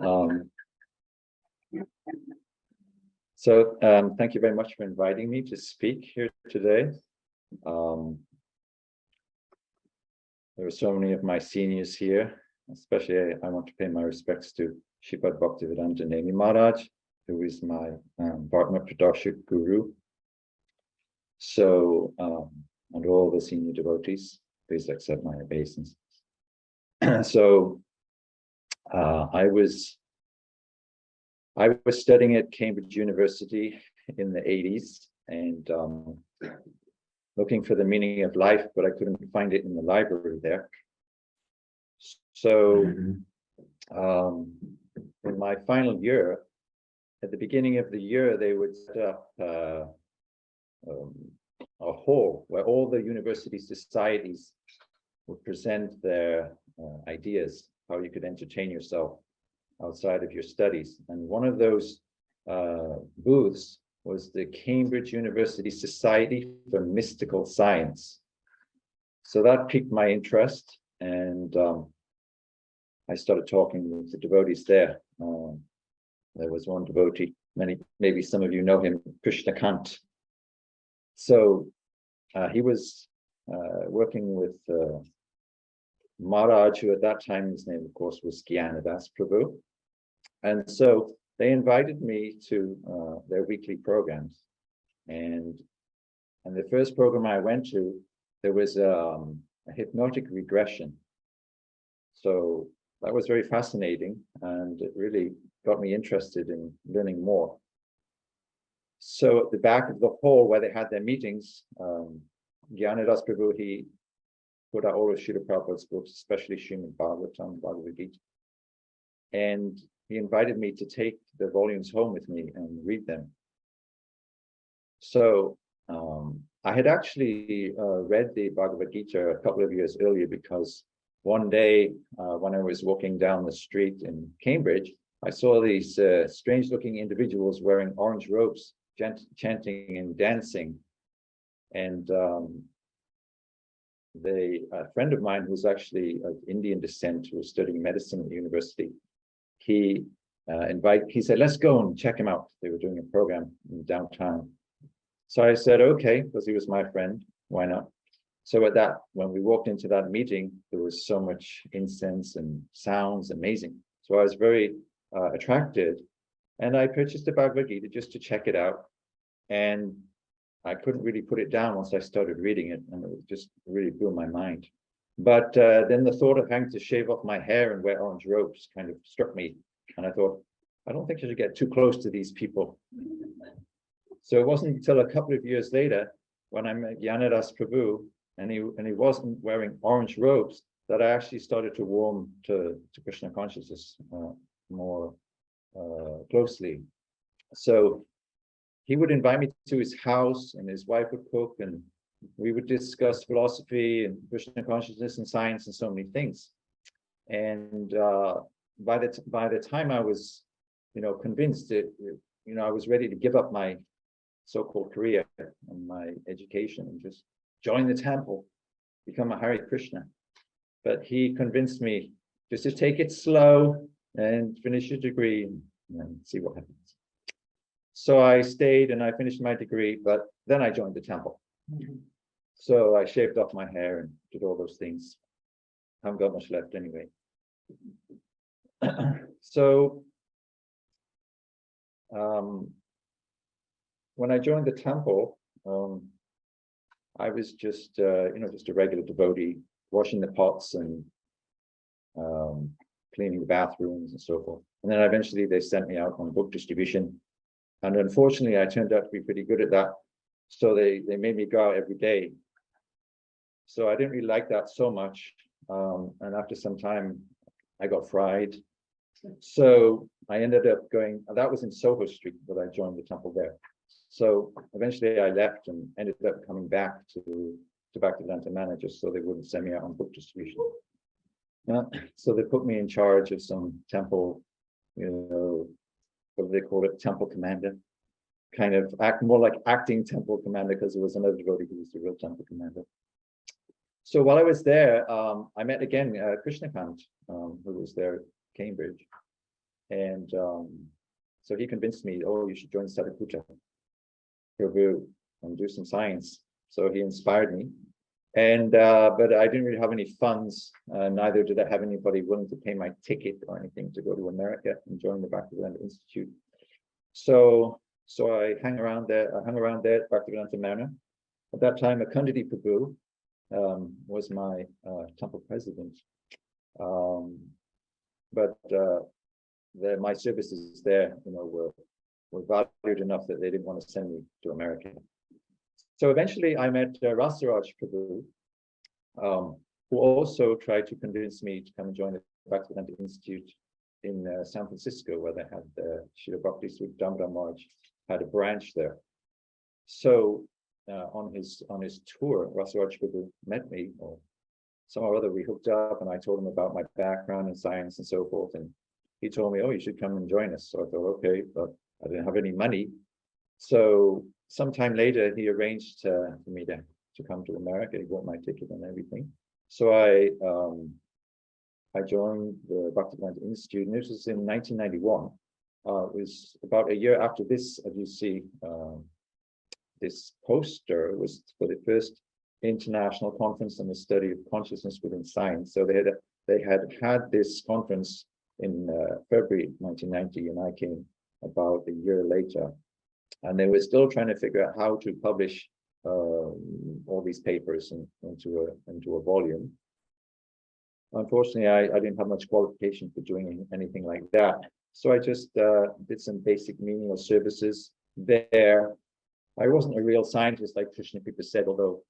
Um, Thank you very much for inviting me to speak here today. There are so many of my seniors here, especially I want to pay my respects to Sripad Bhaktivedanta Nemi Maharaj, who is my Bhartma Pradarshik Guru. So, and all the senior devotees, please accept my obeisance. So, I was studying at Cambridge University in the 80s and looking for the meaning of life, but I couldn't find it in the library there. So in my final year, at the beginning of the year, they would set up a hall where all the university societies would present their ideas, how you could entertain yourself outside of your studies. And one of those booths was the Cambridge University Society for Mystical Science. So that piqued my interest, and I started talking with the devotees there. There was one devotee, maybe some of you know him, Krishna Kant. So he was working with Maharaj, who at that time, his name, of course, was Gyanadas Prabhu. And so they invited me to their weekly programs. And the first program I went to, there was a hypnotic regression. So that was very fascinating, and it really got me interested in learning more. So at the back of the hall where they had their meetings, Gyanadas Prabhu, he put out all of Srila Prabhupada's books, especially Srimad Bhagavatam, Bhagavad Gita. And he invited me to take the volumes home with me and read them. So I had actually read the Bhagavad Gita a couple of years earlier, because one day when I was walking down the street in Cambridge, I saw these strange-looking individuals wearing orange robes, chanting and dancing. And a friend of mine who's actually of Indian descent, who was studying medicine at the university, he said, let's go and check him out. They were doing a program in downtown. So I said, okay, because he was my friend, why not? So when we walked into that meeting, there was so much incense and sounds, amazing. So I was very attracted, and I purchased the Bhagavad Gita just to check it out. And I couldn't really put it down once I started reading it, and it just really blew my mind. But then the thought of having to shave off my hair and wear orange robes kind of struck me. And I thought, I don't think I should get too close to these people. So it wasn't until a couple of years later, when I met Gyanadas Prabhu, and he wasn't wearing orange robes, that I actually started to warm to Krishna consciousness more closely. So he would invite me to his house, and his wife would cook, and we would discuss philosophy and Krishna consciousness and science and so many things. And by the time I was, convinced that, I was ready to give up my so-called career and my education and just join the temple, become a Hare Krishna. But he convinced me just to take it slow and finish your degree and see what happens. So I stayed and I finished my degree, but then I joined the temple. So I shaved off my hair and did all those things. I haven't got much left anyway. So when I joined the temple, I was just, just a regular devotee, washing the pots and cleaning the bathrooms and so forth. And then eventually they sent me out on book distribution. And unfortunately, I turned out to be pretty good at that. So they made me go out every day. So I didn't really like that so much. And after some time, I got fried. So I ended up going, that was in Soho Street that I joined the temple there. So eventually I left and ended up coming back to Bhaktivedanta manager, so they wouldn't send me out on book distribution. So they put me in charge of some temple, what do they call it, temple commander, kind of more like acting temple commander, because there was another devotee who was the real temple commander. So while I was there, I met again Krishna Kant, who was there at Cambridge. And so he convinced me, oh, you should join Sadakuta Prabhu and do some science. So he inspired me. And but I didn't really have any funds, neither did I have anybody willing to pay my ticket or anything to go to America and join the Bhaktivedanta Institute. So I hung around there at Bhaktivedanta Marina. At that time, Akundati Prabhu was my temple president. But my services there, were valued enough that they didn't want to send me to America. So eventually I met Rasaraj Prabhu, who also tried to convince me to come and join the Bhaktivedanta Institute in San Francisco, where they had Srila Bhakti Swarup Damodar Maharaj had a branch there. So on his tour, Rasaraj Prabhu met me, or somehow or other we hooked up, and I told him about my background in science and so forth, and he told me, oh, you should come and join us. So I thought, okay, but I didn't have any money. So sometime later, he arranged for me to come to America. He bought my ticket and everything. So I joined the Bhaktivedanta Institute, and this was in 1991. It was about a year after this, as you see, this poster was for the first international conference on the study of consciousness within science. So they had this conference in February 1990, and I came about a year later. And they were still trying to figure out how to publish all these papers into a volume. Unfortunately, I didn't have much qualification for doing anything like that. So I just did some basic menial services there. I wasn't a real scientist, like Krishna Kripa said, although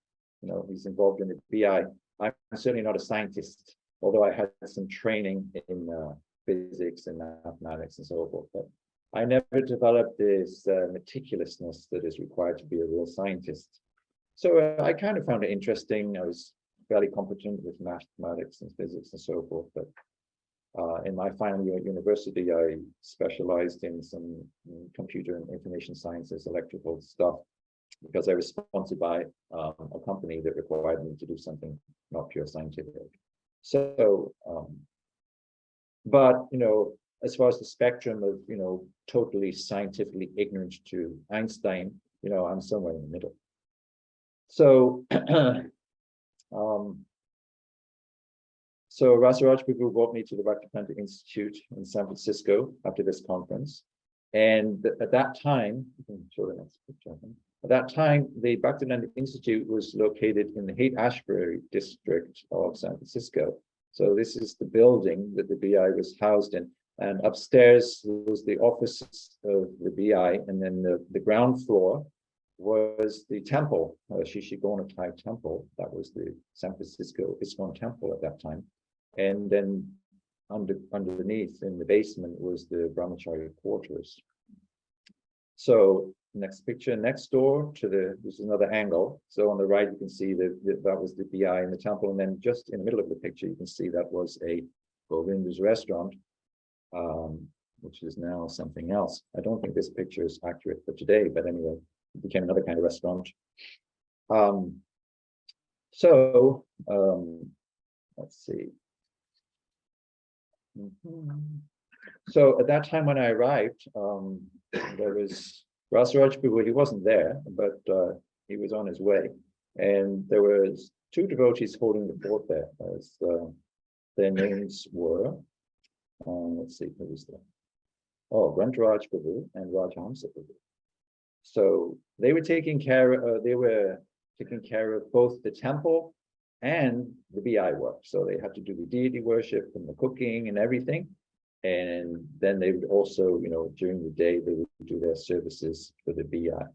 he's involved in the BI. I'm certainly not a scientist, although I had some training in physics and mathematics and so forth. But I never developed this meticulousness that is required to be a real scientist. So I kind of found it interesting. I was fairly competent with mathematics and physics and so forth. But in my final year at university, I specialized in some computer and information sciences, electrical stuff, because I was sponsored by a company that required me to do something not pure scientific. So, but, as far as the spectrum of, totally scientifically ignorant to Einstein, I'm somewhere in the middle. So, so Rasaraj Prabhu brought me to the Bhaktivedanta Institute in San Francisco after this conference. And at that time, show the next picture. At that time, the Bhaktivedanta Institute was located in the Haight-Ashbury district of San Francisco. So this is the building that the BI was housed in. And upstairs was the offices of the BI, and then the ground floor was the temple, Shishigonatai Temple. That was the San Francisco ISKCON temple at that time. And then underneath in the basement was the Brahmacharya quarters. So next picture, next door to this is another angle. So on the right, you can see that was the BI in the temple. And then just in the middle of the picture, you can see that was a Govinda's restaurant, which is now something else. I don't think this picture is accurate for today, but anyway, it became another kind of restaurant. Let's see. So at that time when I arrived, there was Rasaraj Prabhu. He wasn't there, but he was on his way. And there was two devotees holding the fort there. Their names were, let's see, who was there? Oh, Grantaraj Prabhu and Rajhamsa Prabhu. So they were taking care of both the temple and the BI work. So they had to do the deity worship and the cooking and everything. And then they would also, during the day, they would do their services for the BI.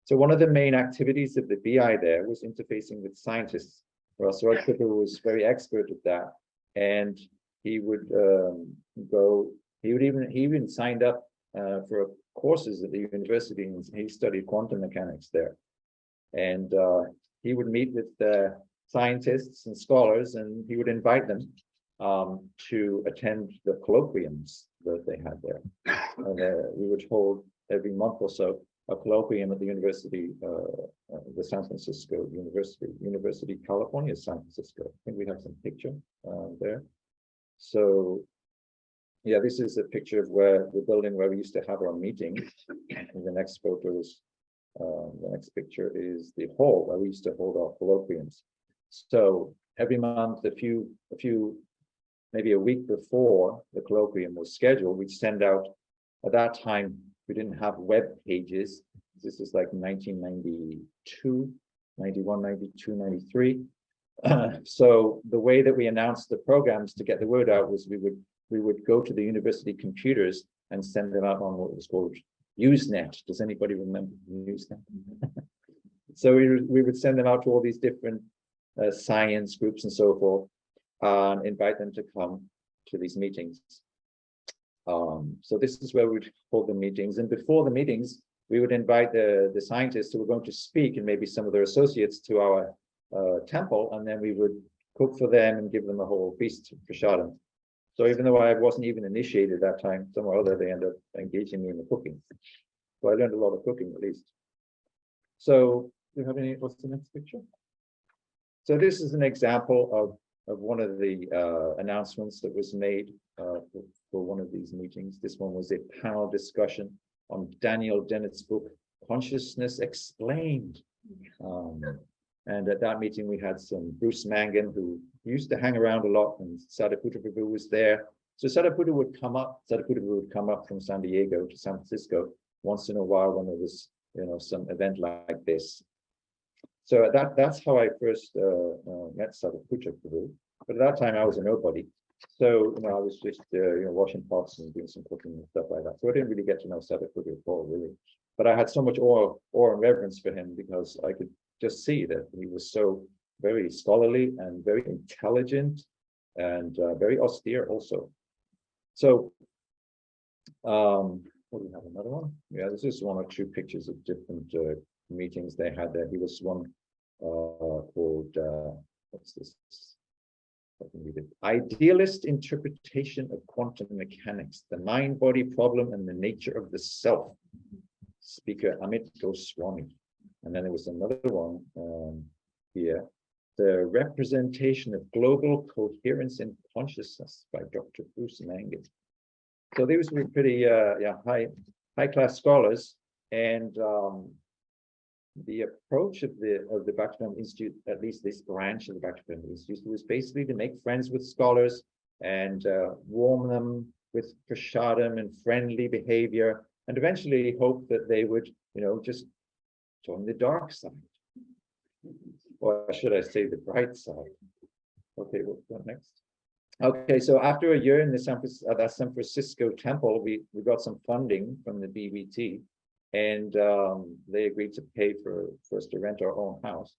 So one of the main activities of the BI there was interfacing with scientists. Rasaraj Prabhu was very expert at that. And he would he even signed up for courses at the university, and he studied quantum mechanics there. And he would meet with scientists and scholars, and he would invite them to attend the colloquiums that they had there. And we would hold every month or so a colloquium at the university, the San Francisco University California, San Francisco. I think we have some picture there. So Yeah, this is a picture of where the building where we used to have our meetings. And the next photo is, the next picture is the hall where we used to hold our colloquiums. So every month, maybe a week before the colloquium was scheduled, we'd send out, at that time, we didn't have web pages. This is like 1992, 91, 92, 93. So the way that we announced the programs to get the word out was we would go to the university computers and send them out on what was called Usenet. Does anybody remember Usenet? So we would send them out to all these different science groups and so forth, and invite them to come to these meetings. So this is where we'd hold the meetings, and before the meetings, we would invite the scientists who were going to speak and maybe some of their associates to our temple, and then we would cook for them and give them a whole feast for prasadam. So even though I wasn't even initiated at that time, somehow or other they ended up engaging me in the cooking. So I learned a lot of cooking at least. So do you have any, what's the next picture? So this is an example of one of the announcements that was made for one of these meetings. This one was a panel discussion on Daniel Dennett's book, Consciousness Explained. And at that meeting, we had some Bruce Mangan, who used to hang around a lot, and Sadhguru Prabhu was there. So Sadhguru would come up from San Diego to San Francisco once in a while when there was, some event like this. So that's how I first met Sadhguru Prabhu. But at that time, I was a nobody. So, I was just, washing pots and doing some cooking and stuff like that. So I didn't really get to know Sadhguru at all, really. But I had so much awe and reverence for him because I could just see that he was so very scholarly and very intelligent and very austere also. So, what do we have, another one? Yeah, this is one or two pictures of different meetings they had there. He was one called, what's this? I can read it. Idealist Interpretation of Quantum Mechanics, the Mind-Body Problem and the Nature of the Self. Speaker Amit Goswami. And then there was another one here, The Representation of Global Coherence in Consciousness by Dr. Bruce Mangan. So these were pretty high-class scholars, and the approach of the Bhaktivedanta Institute, at least this branch of the Bhaktivedanta Institute, was basically to make friends with scholars and warm them with prasadam and friendly behavior, and eventually hope that they would, just join the dark side. Or should I say the bright side? Okay, what's that next? Okay, so after a year in the San Francisco temple, we got some funding from the BBT, and they agreed to pay for us to rent our own house.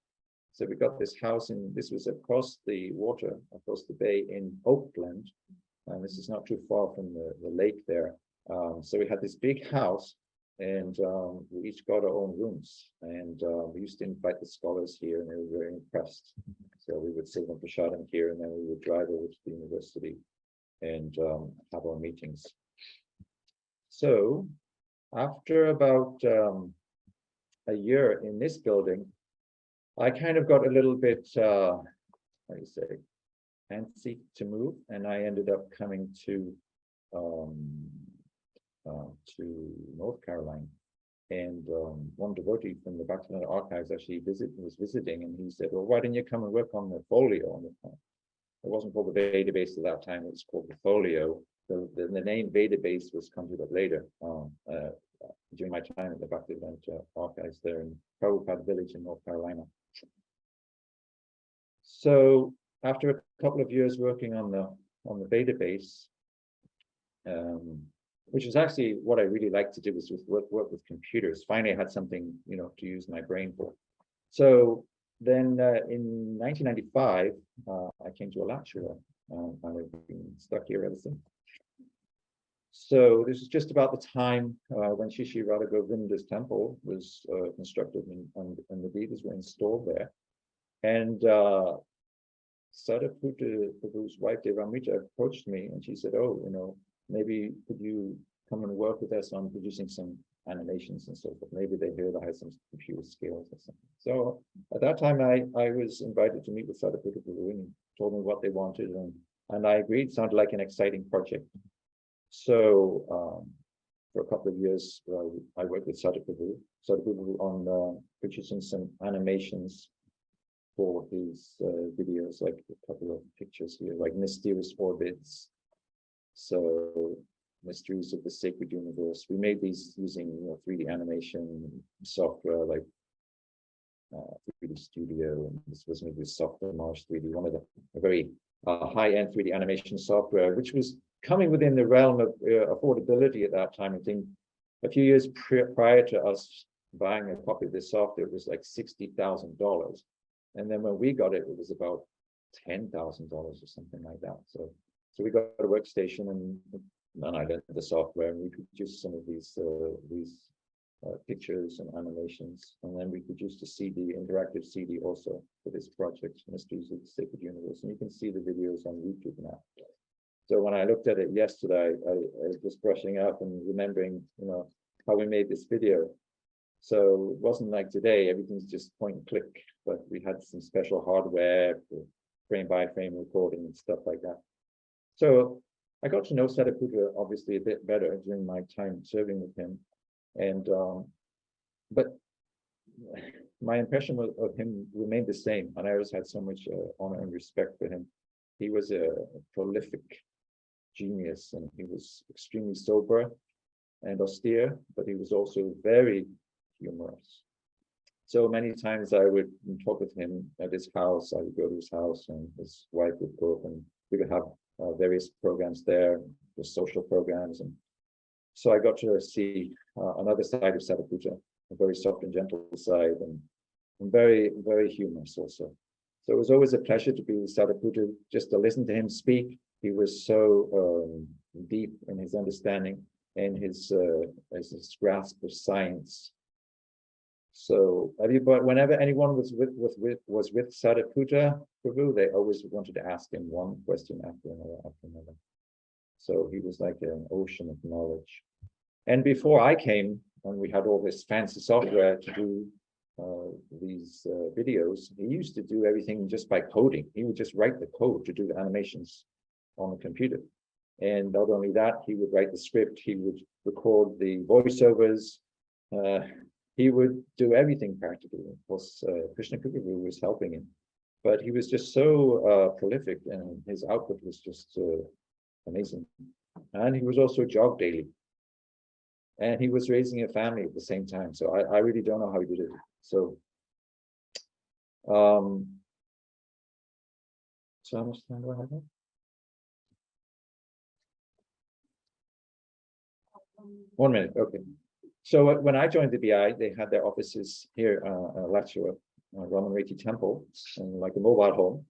So we got this house, and this was across the water, across the bay in Oakland, and this is not too far from the lake there. So we had this big house, and we each got our own rooms, and we used to invite the scholars here, and they were very impressed. So we would sit on prasadam here, and then we would drive over to the university and have our meetings. So after about a year in this building, I kind of got a little bit, fancy to move, and I ended up coming to North Carolina. And one devotee from the Bhaktivedanta archives actually was visiting, and he said, well, why didn't you come and work on the folio on the phone? It wasn't called the database at that time, it was called the folio. The name database was conjured up later during my time at the Bhaktivedanta archives there in Prabhupada Village in North Carolina. So after a couple of years working on the database, which is actually what I really like to do, is work with computers. Finally, I had something, to use my brain for. So then in 1995, I came to Alachua, and I've been stuck here ever since. So this is just about the time when Shri Shri Radha Govinda's temple was constructed, and the Vedas were installed there. And Sadhguru Prabhu's wife, Devamrita, approached me, and she said, oh, maybe could you come and work with us on producing some animations and so forth. Maybe they heard I had some computer skills or something. So at that time, I was invited to meet with Sadhguru Prabhu, and he told me what they wanted, and I agreed. It sounded like an exciting project. So for a couple of years, I worked with Sadhguru on producing some animations for his videos, like a couple of pictures here, like Mysterious Orbits. So Mysteries of the Sacred Universe. We made these using 3D animation software like 3D Studio, and this was made with Software Marsh 3D, one of the very high-end 3D animation software, which was coming within the realm of affordability at that time. I think a few years prior to us buying a copy of this software, it was like $60,000. And then when we got it, it was about $10,000 or something like that. So we got a workstation and I learned the software, and we produced some of these pictures and animations. And then we produced a CD, interactive CD also for this project, Mysteries of the Sacred Universe. And you can see the videos on YouTube now. So when I looked at it yesterday, I was just brushing up and remembering, how we made this video. So it wasn't like today, everything's just point and click, but we had some special hardware for frame by frame recording and stuff like that. So I got to know Sadhguru obviously a bit better during my time serving with him. And but my impression of him remained the same, and I always had so much honor and respect for him. He was a prolific genius, and he was extremely sober and austere, but he was also very humorous. So many times I would talk with him at his house. I would go to his house, and his wife would cook, and we would have various programs there, the social programs. And so I got to see another side of Sadhguru, a very soft and gentle side, and very, very humorous also. So it was always a pleasure to be with Sadhguru, just to listen to him speak. He was so deep in his understanding and his grasp of science. So whenever anyone was with Sadhguru, they always wanted to ask him one question after another. So he was like an ocean of knowledge. And before I came, and we had all this fancy software to do these videos, he used to do everything just by coding. He would just write the code to do the animations on the computer. And not only that, he would write the script, he would record the voiceovers, he would do everything practically. Of course, Krishna Kukuru was helping him, but he was just so prolific, and his output was just amazing. And he was also jogged daily, and he was raising a family at the same time. So I really don't know how he did it. So, so how much time do I have? One minute, okay. So when I joined the BI, they had their offices here, Lachua, Ramanreti Temple, and like a mobile home.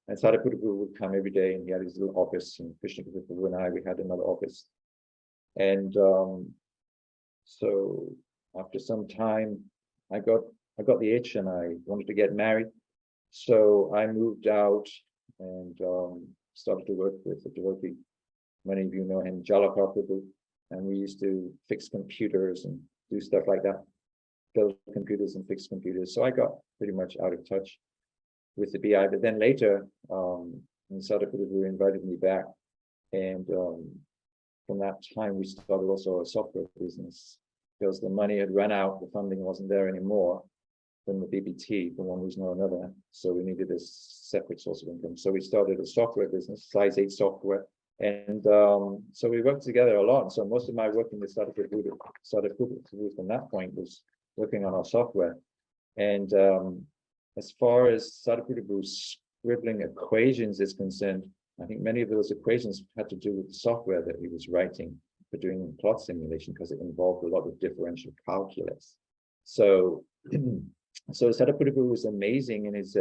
And Sadhguru would come every day, and he had his little office, and Krishna Kukuru and I, we had another office. And so after some time, I got the itch, and I wanted to get married. So I moved out and started to work with a devotee. Many of you know him, Jalapa Prabhu. And we used to fix computers and do stuff like that, build computers and fix computers. So I got pretty much out of touch with the BI. But then later, Sadhguru invited me back. And from that time, we started also a software business, because the money had run out, the funding wasn't there anymore from the BBT for one reason or another. So we needed a separate source of income. So we started a software business, Size 8 software. And so we worked together a lot. And so most of my working with Sadhguru from that point was working on our software. And as far as Sadhguru's scribbling equations is concerned, I think many of those equations had to do with the software that he was writing for doing plot simulation, because it involved a lot of differential calculus. So, so Sadhguru was amazing in his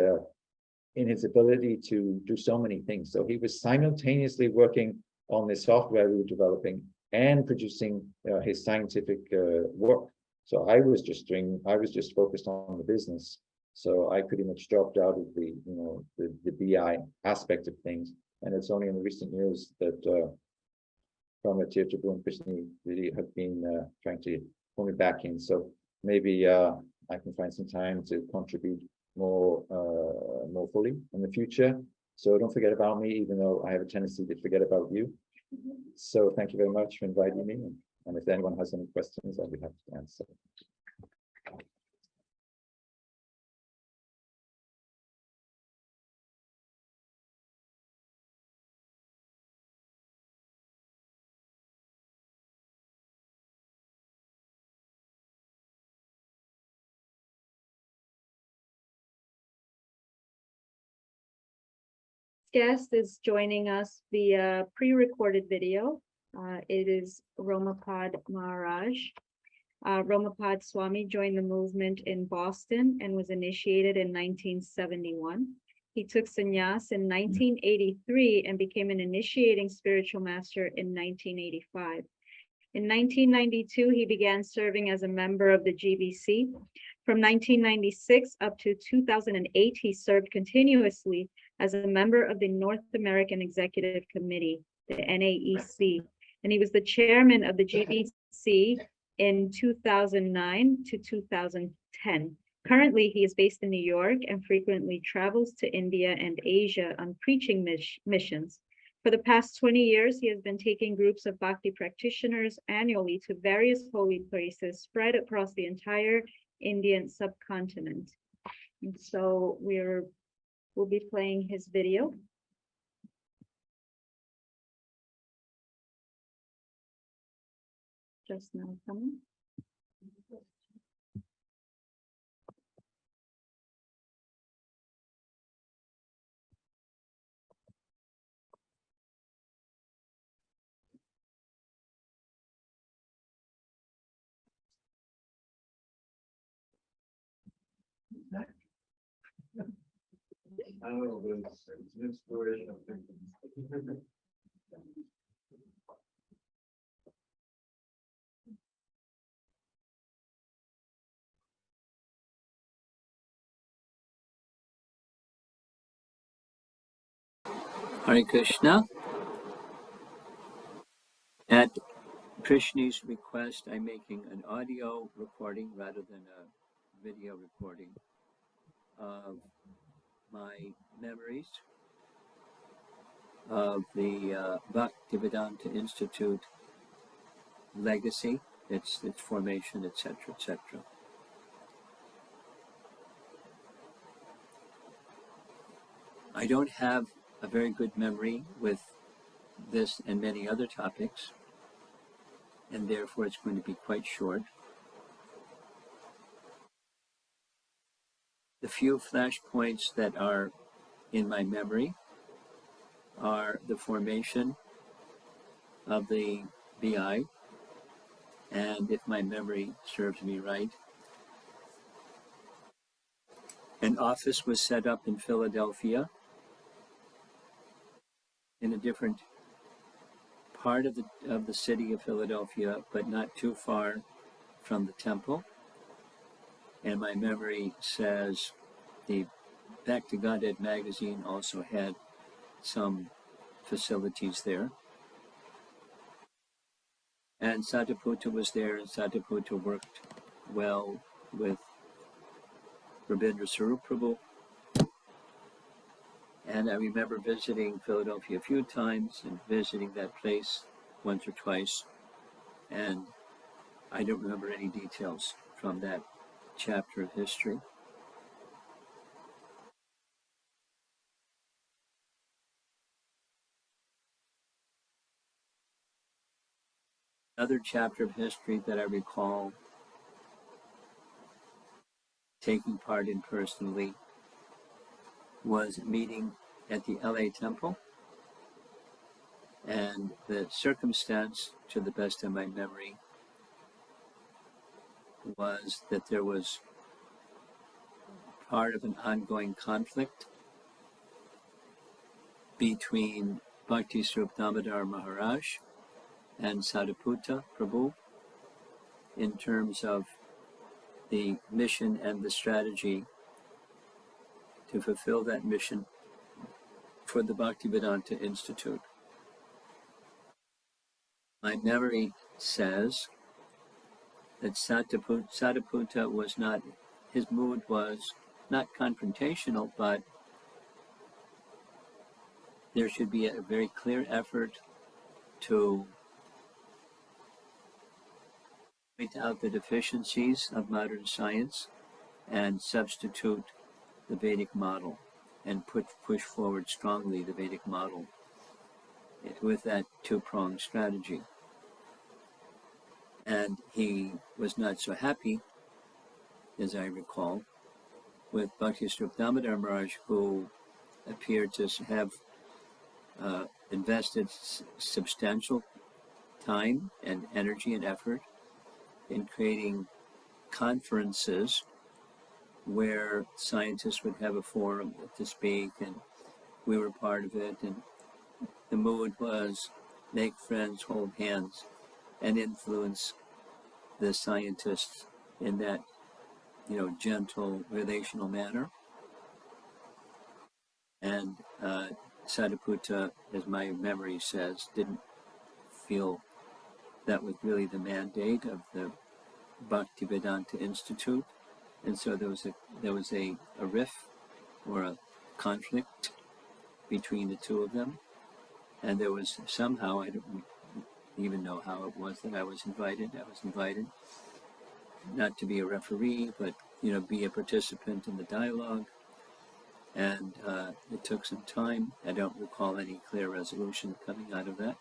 ability to do so many things. So he was simultaneously working on the software we were developing and producing his scientific work. So I was just focused on the business. So I pretty much dropped out of the BI aspect of things. And it's only in the recent years that Prama Tirthabu and Krishna really have been trying to pull me back in. So maybe I can find some time to contribute more fully in the future. So don't forget about me, even though I have a tendency to forget about you. So thank you very much for inviting me. And if anyone has any questions, I'll be happy to answer. Guest is joining us via pre-recorded video. It is Romapad Maharaj. Romapad Swami joined the movement in Boston and was initiated in 1971. He took sannyas in 1983 and became an initiating spiritual master in 1985. In 1992, he began serving as a member of the GBC. From 1996 up to 2008, he served continuously as a member of the North American Executive Committee, the NAEC, and he was the chairman of the GBC in 2009 to 2010. Currently, he is based in New York and frequently travels to India and Asia on preaching missions. For the past 20 years, he has been taking groups of Bhakti practitioners annually to various holy places spread across the entire Indian subcontinent. And so we'll be playing his video. Just now coming. I don't know, but it's an inspirational thing. Hare Krishna. At Krishna's request, I'm making an audio recording rather than a video recording of my memories of the Bhaktivedanta Institute legacy, its formation, etc., etc. I don't have a very good memory with this and many other topics, and therefore it's going to be quite short. The few flashpoints that are in my memory are the formation of the BI, and if my memory serves me right, an office was set up in Philadelphia in a different part of the city of Philadelphia, but not too far from the temple. And my memory says the Back to Godhead magazine also had some facilities there. And Satiputta was there, and Satiputta worked well with Rabindra Sarup Prabhu. And I remember visiting Philadelphia a few times and visiting that place once or twice. And I don't remember any details from that chapter of history. Another chapter of history that I recall taking part in personally was a meeting at the LA Temple. And the circumstance, to the best of my memory, was that there was part of an ongoing conflict between Bhakti Swarup Damodar Maharaj and Satiputta Prabhu in terms of the mission and the strategy to fulfill that mission for the Bhaktivedanta Institute. My memory says that Satiputta was not, his mood was not confrontational, but there should be a very clear effort to point out the deficiencies of modern science and substitute the Vedic model and push forward strongly the Vedic model with that two-pronged strategy. And he was not so happy, as I recall, with Bhakti Swarup Damodar Maharaj, who appeared to have invested substantial time and energy and effort in creating conferences where scientists would have a forum to speak, and we were part of it. And the mood was make friends, hold hands, and influence the scientists in that, gentle, relational manner. And Sadhuputta, as my memory says, didn't feel that was really the mandate of the Bhaktivedanta Institute. And so there was a rift or a conflict between the two of them. And there was somehow, I don't even know how it was that I was invited. I was invited not to be a referee, but, be a participant in the dialogue. And it took some time. I don't recall any clear resolution coming out of that.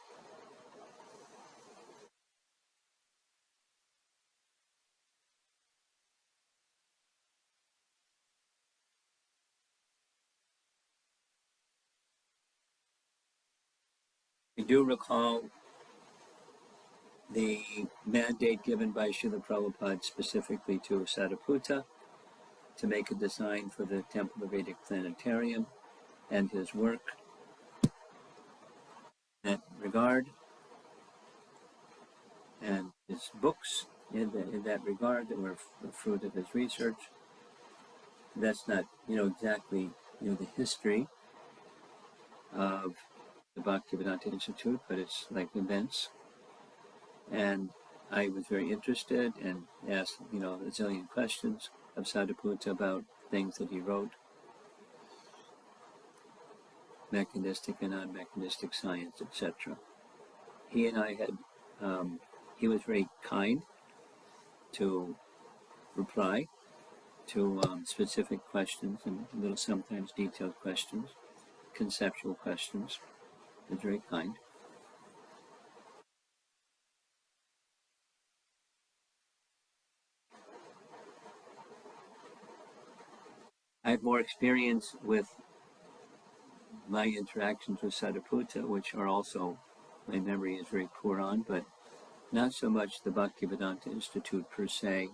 I do recall the mandate given by Srila Prabhupada specifically to Sadhuputta to make a design for the Temple of Vedic Planetarium and his work in that regard, and his books in that regard that were the fruit of his research. That's not, exactly, the history of the Bhaktivedanta Institute, but it's like events. And I was very interested and asked, a zillion questions of Sadhuputta about things that he wrote, mechanistic and non-mechanistic science, etc. He and I had, he was very kind to reply to specific questions and little sometimes detailed questions, conceptual questions. He was very kind. I have more experience with my interactions with Sadhuputta, which are also, my memory is very poor on, but not so much the Bhaktivedanta Institute per se,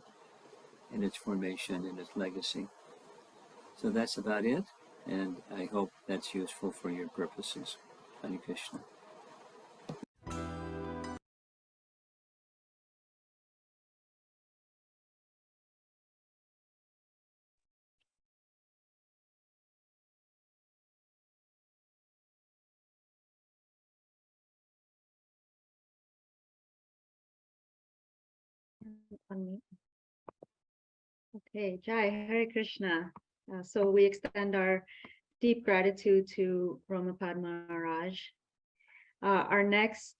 and its formation and its legacy. So that's about it, and I hope that's useful for your purposes. Hare Krishna. Okay, Jai, Hare Krishna. So we extend our deep gratitude to Ramapad Maharaj. Our next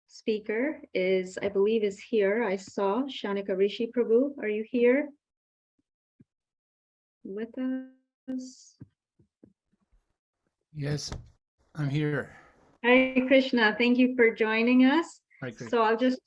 speaker is, I believe, is here. I saw Shanika Rishi Prabhu. Are you here with us? Yes, I'm here. Hare Krishna, thank you for joining us. Hare Krishna. So I'll just,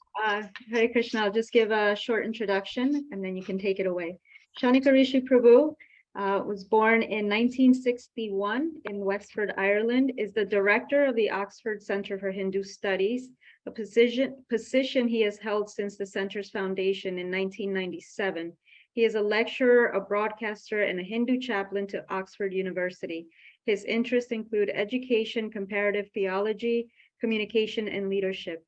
Hare Krishna, I'll just give a short introduction and then you can take it away. Shanika Rishi Prabhu was born in 1961 in Wexford, Ireland, is the director of the Oxford Center for Hindu Studies, a position he has held since the center's foundation in 1997. He is a lecturer, a broadcaster, and a Hindu chaplain to Oxford University. His interests include education, comparative theology, communication, and leadership.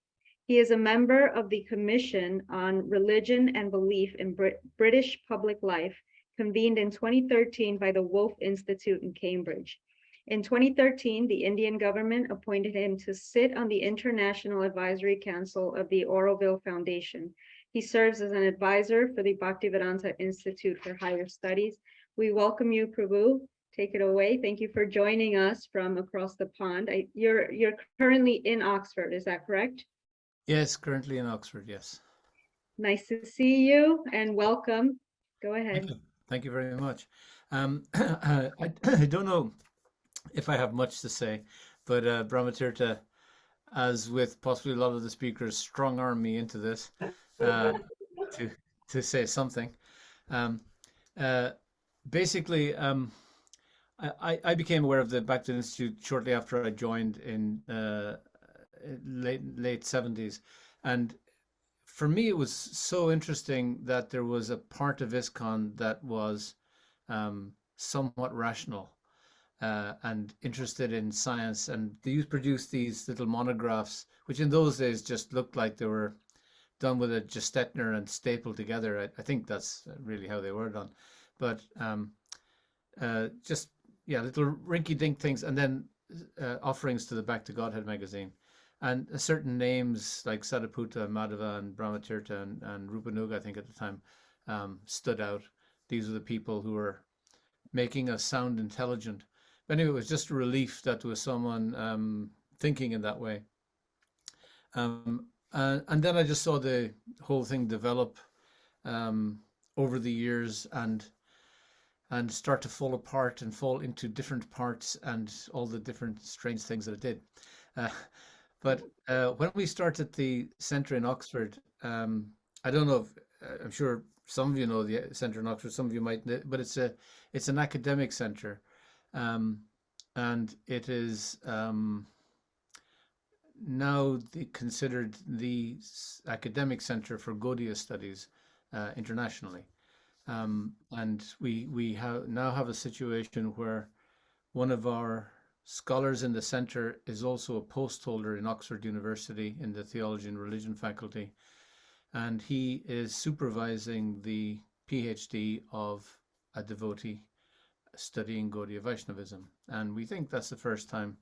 He is a member of the Commission on Religion and Belief in British Public Life, convened in 2013 by the Wolf Institute in Cambridge. In 2013, the Indian government appointed him to sit on the International Advisory Council of the Auroville Foundation. He serves as an advisor for the Bhaktivedanta Institute for Higher Studies. We welcome you, Prabhu, take it away. Thank you for joining us from across the pond. You're currently in Oxford, is that correct? Yes, currently in Oxford, yes. Nice to see you and welcome. Go ahead. Thank you. Thank you very much. I don't know if I have much to say, but Brahmatirtha, as with possibly a lot of the speakers, strong arm me into this to say something. Um, uh, Basically, I became aware of the Bhakti Institute shortly after I joined in late 70s, and for me it was so interesting that there was a part of ISKCON that was somewhat rational and interested in science, and they used to produce these little monographs, which in those days just looked like they were done with a Gestetner and stapled together. I think that's really how they were done, but just yeah, little rinky-dink things, and then offerings to the Back to Godhead magazine, and certain names like Sadaputta, Madhava, and Brahmatirtha, and Rupanuga, I think at the time, stood out. These were the people who were making us sound intelligent. But anyway, it was just a relief that there was someone thinking in that way. And then I just saw the whole thing develop over the years and start to fall apart and fall into different parts and all the different strange things that it did. But when we started the centre in Oxford, I don't know if I'm sure some of you know the centre in Oxford, some of you might, but it's an academic centre, and it is now considered the academic centre for Gaudiya studies internationally. And we now have a situation where one of our scholars in the centre is also a post holder in Oxford University in the Theology and Religion faculty, and he is supervising the PhD of a devotee studying Gaudiya Vaishnavism. And we think that's the first time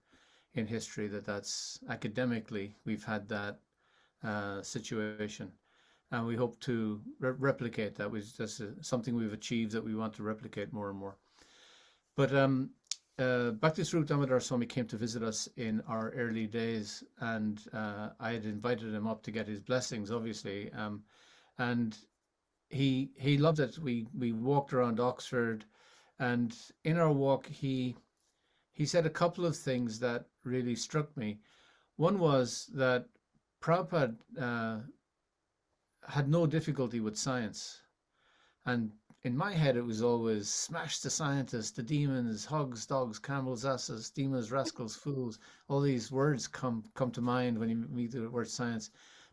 in history that's academically we've had that situation. And we hope to replicate that. That's something we've achieved that we want to replicate more and more. But Bhakti Swarup Damodar Swami came to visit us in our early days, and I had invited him up to get his blessings, obviously. And he loved it. We walked around Oxford, and in our walk, he said a couple of things that really struck me. One was that Prabhupada had no difficulty with science. And in my head, it was always smash the scientists, the demons, hogs, dogs, camels, asses, demons, rascals, fools. All these words come to mind when you meet the word science.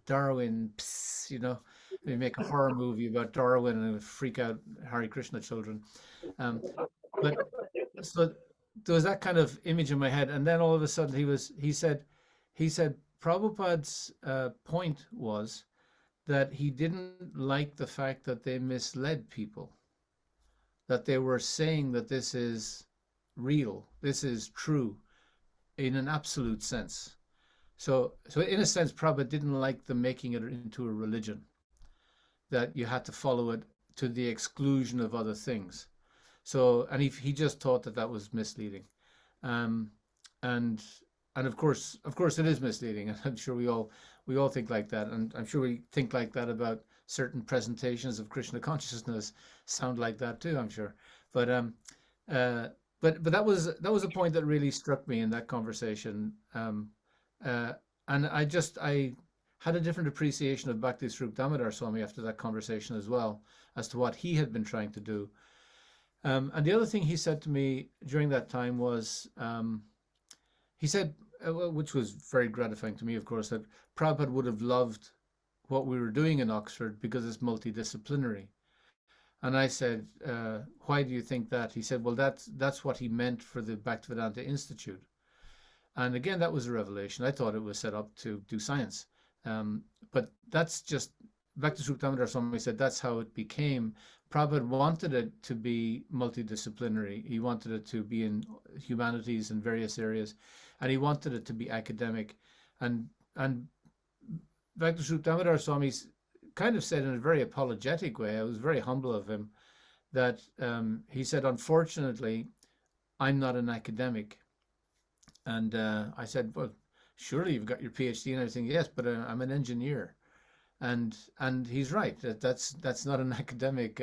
Darwin, psst, we make a horror movie about Darwin and it would freak out Hare Krishna children. But so there was that kind of image in my head. And then all of a sudden he said Prabhupada's point was that he didn't like the fact that they misled people, that they were saying that this is real, this is true in an absolute sense. So in a sense, Prabhupada didn't like them making it into a religion, that you had to follow it to the exclusion of other things. So, and he just thought that was misleading. And of course it is misleading. And I'm sure we all think like that. And I'm sure we think like that about certain presentations of Krishna consciousness sound like that too, I'm sure. But that was a point that really struck me in that conversation. And I had a different appreciation of Bhakti Swarup Damodar Swami after that conversation as well, as to what he had been trying to do. And the other thing he said to me during that time was, he said, which was very gratifying to me, of course, that Prabhupada would have loved what we were doing in Oxford because it's multidisciplinary. And I said, why do you think that? He said, well, that's what he meant for the Bhaktivedanta Institute. And again, that was a revelation. I thought it was set up to do science. But that's just, Bhakti Swarup Damodar Swami said that's how it became. Prabhupada wanted it to be multidisciplinary. He wanted it to be in humanities and various areas, and he wanted it to be academic. And Bhakti Swarup Damodar Swami kind of said in a very apologetic way, I was very humble of him, that he said, unfortunately, I'm not an academic. And I said, well, surely you've got your PhD and everything. Yes, but I'm an engineer. And he's right. That's not an academic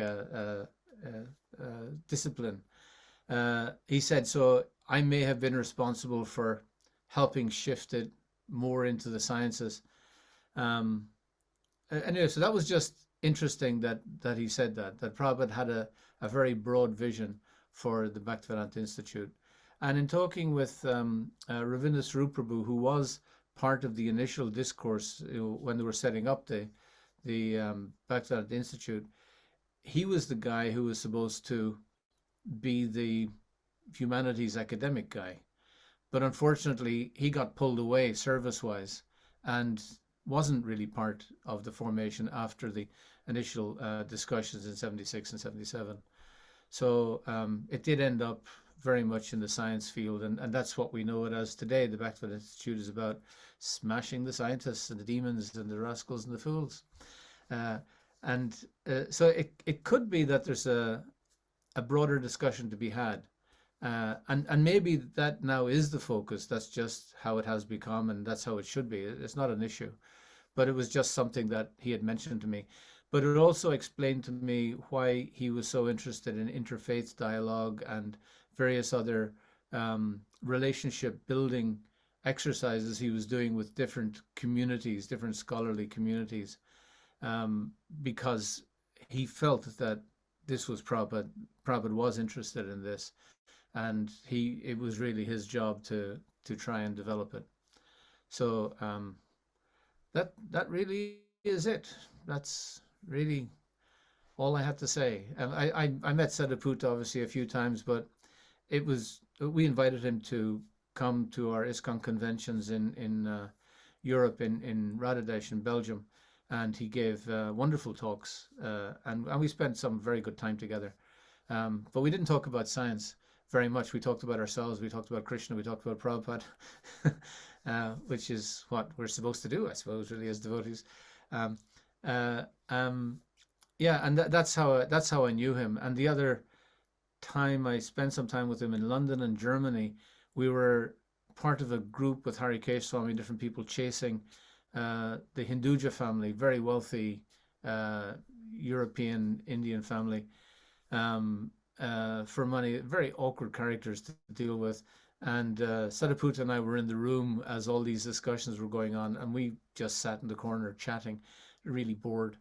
discipline. He said, so I may have been responsible for helping shift it more into the sciences. Anyway, so that was just interesting that he said that Prabhupada had a very broad vision for the Bhaktivedanta Institute. And in talking with Ravinda Saruprabhu, who was part of the initial discourse when they were setting up the Bhaktivedanta Institute, he was the guy who was supposed to be the humanities academic guy. But unfortunately, he got pulled away service-wise and wasn't really part of the formation after the initial discussions in 76 and 77. So it did end up very much in the science field, and that's what we know it as today. The Bhaktivedanta Institute is about smashing the scientists and the demons and the rascals and the fools. So it could be that there's a broader discussion to be had. And maybe that now is the focus. That's just how it has become, and that's how it should be. It's not an issue. But it was just something that he had mentioned to me. But it also explained to me why he was so interested in interfaith dialogue and various other relationship building exercises he was doing with different communities, different scholarly communities, because he felt that this was Prabhupada. Prabhupada was interested in this, and it was really his job to try and develop it. So that really is it. That's really all I have to say. I met Sadhuputta obviously a few times, but we invited him to come to our ISKCON conventions in Europe, in Radhadesh in Belgium, and he gave wonderful talks, and we spent some very good time together. But we didn't talk about science very much. We talked about ourselves, we talked about Krishna, we talked about Prabhupada, which is what we're supposed to do, I suppose, really, as devotees. Yeah, and that's how I knew him. And the other time I spent some time with him in London and Germany, we were part of a group with Harikesh Swami, different people chasing the Hinduja family, very wealthy European Indian family, for money, very awkward characters to deal with. And Sadhuputta and I were in the room as all these discussions were going on, and we just sat in the corner chatting, really bored,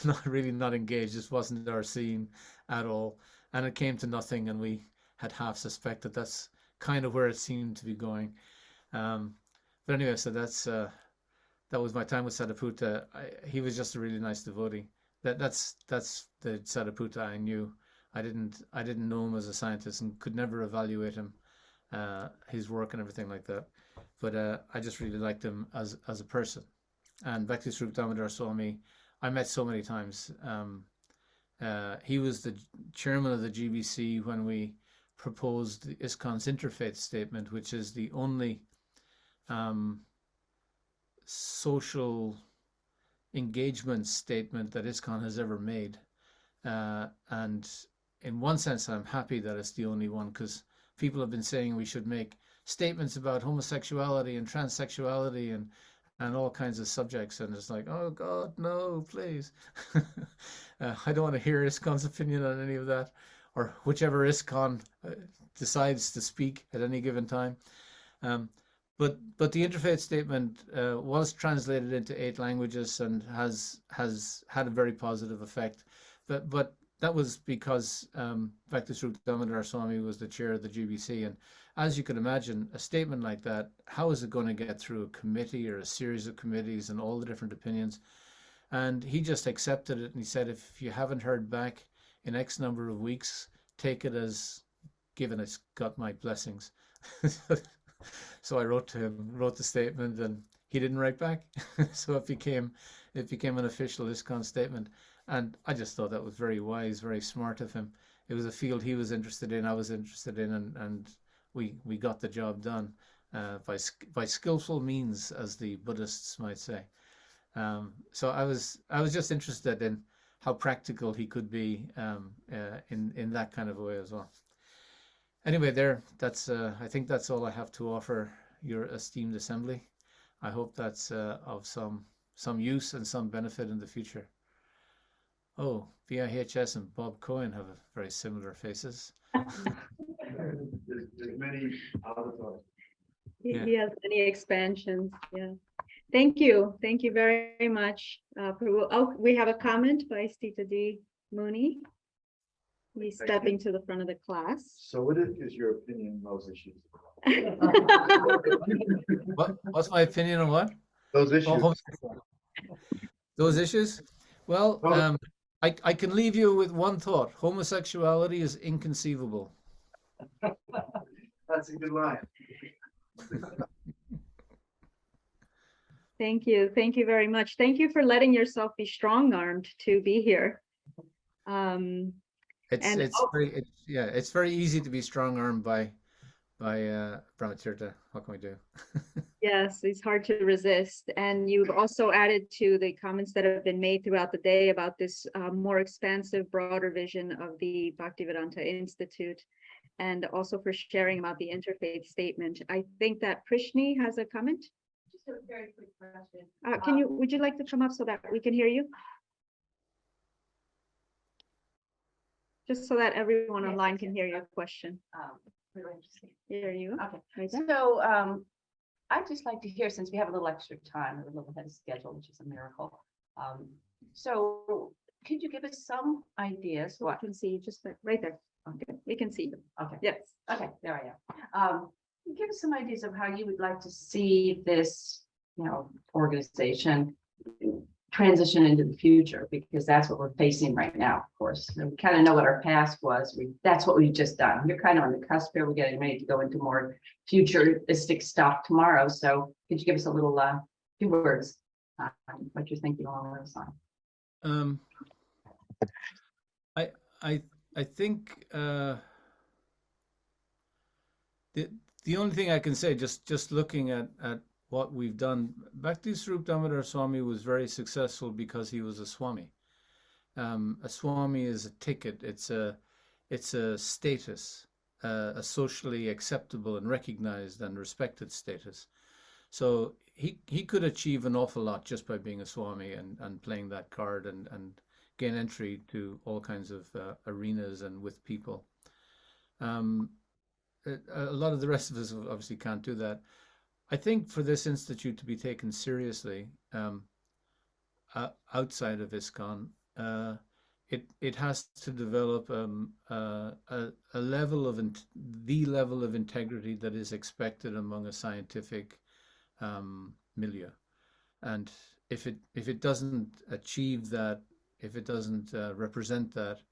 not engaged. This wasn't our scene at all, and it came to nothing, and we had half suspected that's kind of where it seemed to be going. But anyway, so that was my time with Sadhuputta. He was just a really nice devotee. That's the Sadhuputta I knew. I didn't know him as a scientist and could never evaluate him, his work and everything like that. But I just really liked him as a person. And Bhakti Swarup Damodar Swami, I met so many times. He was the chairman of the GBC when we proposed the ISKCON's interfaith statement, which is the only social engagement statement that ISKCON has ever made. And in one sense, I'm happy that it's the only one, because people have been saying we should make statements about homosexuality and transsexuality and all kinds of subjects, and it's like, oh God, no, please. I don't want to hear ISKCON's opinion on any of that, or whichever ISKCON decides to speak at any given time. But the interfaith statement was translated into 8 languages and has had a very positive effect. But that was because Bhakti Swarup Damodar Swami was the chair of the GBC, and as you can imagine, a statement like that, how is it going to get through a committee or a series of committees and all the different opinions? And he just accepted it, and he said, if you haven't heard back in X number of weeks, take it as given. It's got my blessings. So I wrote to him, wrote the statement, and he didn't write back. So it became an official ISKCON statement. And I just thought that was very wise, very smart of him. It was a field he was interested in, I was interested in, and we got the job done by skillful means, as the Buddhists might say. So I was just interested in how practical he could be in that kind of a way as well. Anyway, that's I think that's all I have to offer your esteemed assembly. I hope that's of some use and some benefit in the future. Oh, BIHS and Bob Cohen have very similar faces. There's many avatars. Yeah. He has many expansions, yeah. Thank you very much. Oh, we have a comment by Stita D. Mooney. He's Thank you. stepping to the front of the class. So what is your opinion on those issues? What's my opinion on what? Those Oh, issues. those issues? Well, Oh. I can leave you with one thought. Homosexuality is inconceivable. That's a good line. Thank you very much. Thank you for letting yourself be strong-armed to be here. It's very easy to be strong-armed by Brahmatirtha. What can we do? Yes, it's hard to resist. And you've also added to the comments that have been made throughout the day about this more expansive, broader vision of the Bhaktivedanta Institute, and also for sharing about the interfaith statement. I think that Prishni has a comment. Just a very quick question. Would you like to come up so that we can hear you? Just so that everyone Yes, online yes, can yes. hear your question. Really interesting. Here you go. Okay, Right there. so I'd just like to hear, since we have a little extra time, we're a little ahead of schedule, which is a miracle. So could you give us some ideas? So we can see you just right there. Okay, we can see you. Okay, Yes. okay, there I am. Give us some ideas of how you would like to see this, organization transition into the future, because that's what we're facing right now, of course. And we kind of know what our past was. That's what we've just done. You're kind of on the cusp here. We're getting ready to go into more futuristic stuff tomorrow. So could you give us a little few words, what you're thinking along those lines? I think the only thing I can say, just looking at what we've done, Bhakti Swarup Damodar Swami was very successful because he was a Swami. A Swami is a ticket. It's a status, a socially acceptable and recognized and respected status. So he could achieve an awful lot just by being a Swami and playing that card and gain entry to all kinds of arenas and with people. A lot of the rest of us obviously can't do that. I think for this institute to be taken seriously outside of ISKCON, it has to develop a level of the level of integrity that is expected among a scientific milieu. And if it doesn't achieve that, if it doesn't represent that,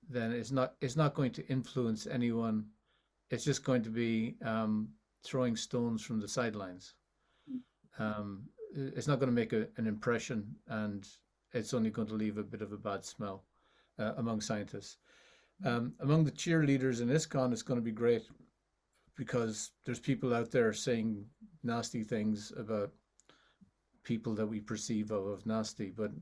then it's not going to influence anyone. It's just going to be throwing stones from the sidelines. It's not going to make an impression, and it's only going to leave a bit of a bad smell among scientists. Among the cheerleaders in ISKCON, it's going to be great because there's people out there saying nasty things about people that we perceive of nasty, but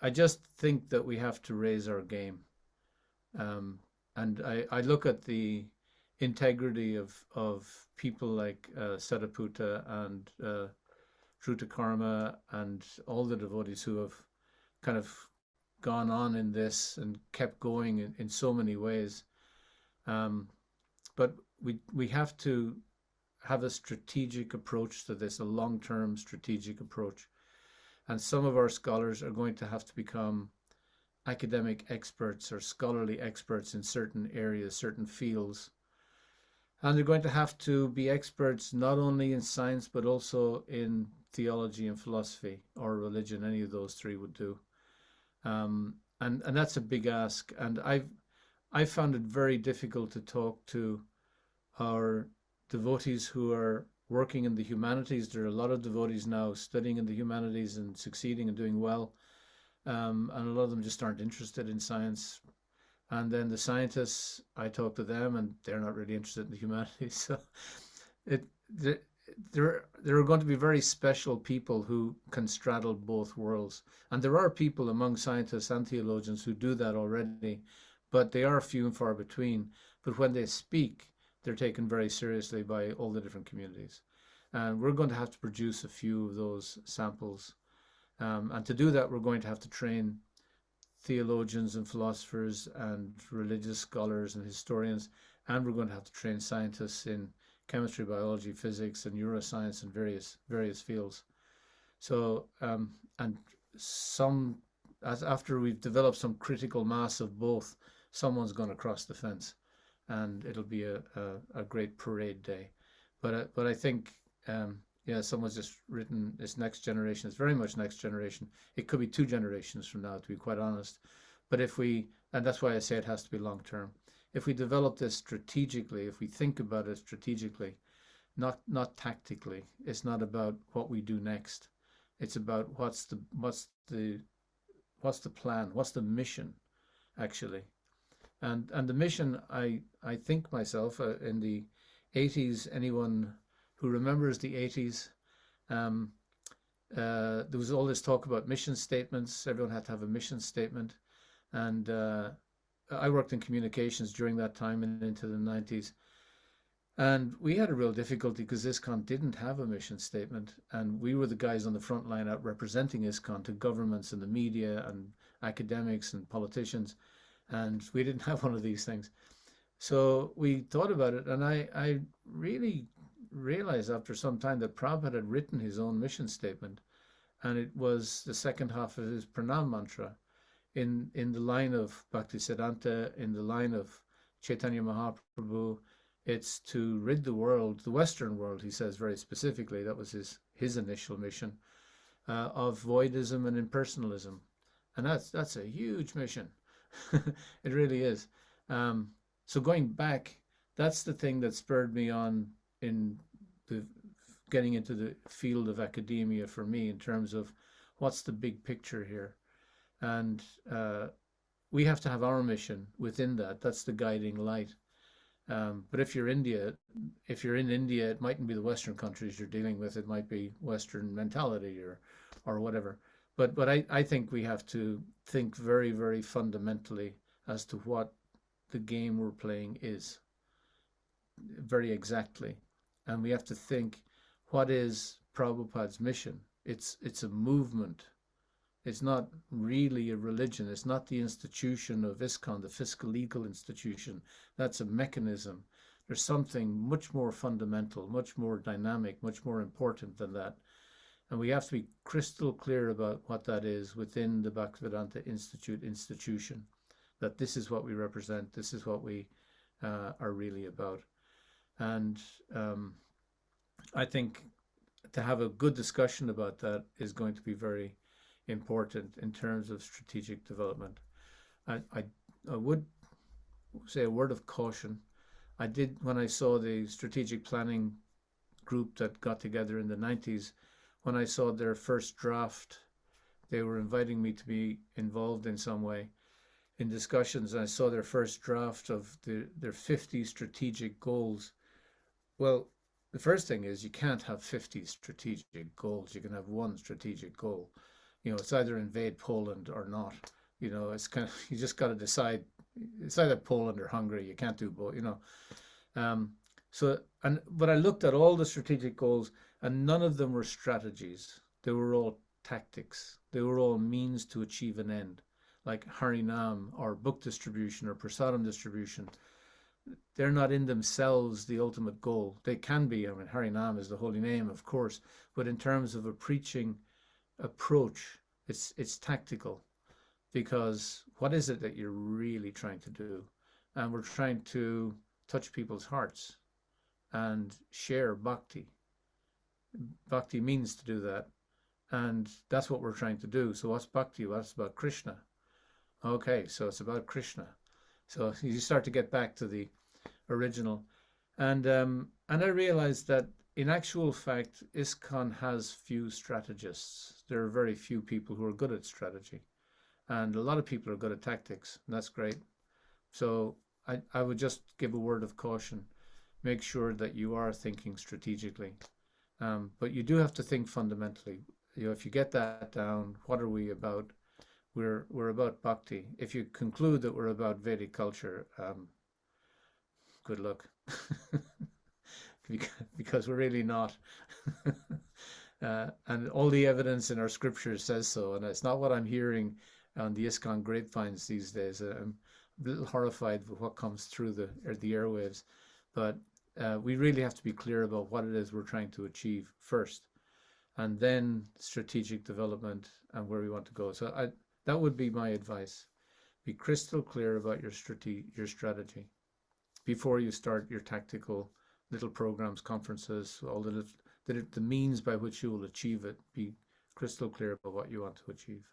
I just think that we have to raise our game. And I look at the integrity of people like Sariputta and Dhruta and all the devotees who have kind of gone on in this and kept going in so many ways. But we have to have a strategic approach to this, a long-term strategic approach. And some of our scholars are going to have to become academic experts or scholarly experts in certain areas, certain fields. And they're going to have to be experts not only in science, but also in theology and philosophy or religion. Any of those three would do. And that's a big ask. And I found it very difficult to talk to our devotees who are working in the humanities. There are a lot of devotees now studying in the humanities and succeeding and doing well. And a lot of them just aren't interested in science. And then the scientists, I talk to them and they're not really interested in the humanities. So there are going to be very special people who can straddle both worlds. And there are people among scientists and theologians who do that already, but they are few and far between. But when they speak, they're taken very seriously by all the different communities. And we're going to have to produce a few of those samples. And to do that, we're going to have to train theologians and philosophers and religious scholars and historians, and we're going to have to train scientists in chemistry, biology, physics, and neuroscience and various fields. So, and after we've developed some critical mass of both, someone's going to cross the fence, and it'll be a great parade day. But I think, yeah, someone's just written it's next generation. It's very much next generation. It could be 2 generations from now, to be quite honest. But and that's why I say it has to be long term. If we develop this strategically, if we think about it strategically, not tactically, it's not about what we do next. It's about what's the plan, what's the mission, actually. And the mission, I think myself, in the 80s, anyone who remembers the 80s, there was all this talk about mission statements. Everyone had to have a mission statement. And I worked in communications during that time and into the 90s. And we had a real difficulty because ISKCON didn't have a mission statement. And we were the guys on the front line out representing ISKCON to governments and the media and academics and politicians. And we didn't have one of these things. So we thought about it. And I really realized after some time that Prabhupada had written his own mission statement. And it was the second half of his pranam mantra in the line of Bhaktisiddhanta, in the line of Chaitanya Mahaprabhu. It's to rid the world, the Western world, he says very specifically, that was his initial mission, of voidism and impersonalism. And that's a huge mission. It really is. So going back, that's the thing that spurred me on in getting into the field of academia for me, in terms of what's the big picture here. And we have to have our mission within that. That's the guiding light. But if you're in India, it mightn't be the Western countries you're dealing with. It might be Western mentality or whatever. But I think we have to think very, very fundamentally as to what the game we're playing is, very exactly. And we have to think, what is Prabhupada's mission? It's a movement. It's not really a religion. It's not the institution of ISKCON, the fiscal legal institution. That's a mechanism. There's something much more fundamental, much more dynamic, much more important than that. And we have to be crystal clear about what that is within the Bhaktivedanta Institute institution, that this is what we represent, this is what we are really about. And I think to have a good discussion about that is going to be very important in terms of strategic development. I would say a word of caution. I did, when I saw the strategic planning group that got together in the 90s, when I saw their first draft, they were inviting me to be involved in some way in discussions. And I saw their first draft of their 50 strategic goals. Well, the first thing is you can't have 50 strategic goals. You can have one strategic goal. You know, it's either invade Poland or not. You know, it's kind of, you just got to decide. It's either Poland or Hungary. You can't do both, you know. But I looked at all the strategic goals, and none of them were strategies. They were all tactics. They were all means to achieve an end, like Harinam or book distribution or prasadam distribution. They're not in themselves the ultimate goal. They can be. I mean, Harinam is the holy name, of course, but in terms of a preaching approach, it's tactical, because what is it that you're really trying to do? And we're trying to touch people's hearts and share bhakti. Bhakti means to do that, and that's what we're trying to do. So what's bhakti? Well, it's about Krishna. Okay, so it's about Krishna. So you start to get back to the original, and I realized that in actual fact, ISKCON has few strategists. There are very few people who are good at strategy, and a lot of people are good at tactics, and that's great. So I would just give a word of caution. Make sure that you are thinking strategically, but you do have to think fundamentally. You know, if you get that down, what are we about? we're about bhakti. If you conclude that we're about Vedic culture, good luck, because we're really not. And all the evidence in our scriptures says so, and it's not what I'm hearing on the ISKCON grapevines these days. I'm a little horrified with what comes through the airwaves, but we really have to be clear about what it is we're trying to achieve first, and then strategic development and where we want to go. So that would be my advice. Be crystal clear about your strategy before you start your tactical little programs, conferences, all the means by which you will achieve it. Be crystal clear about what you want to achieve.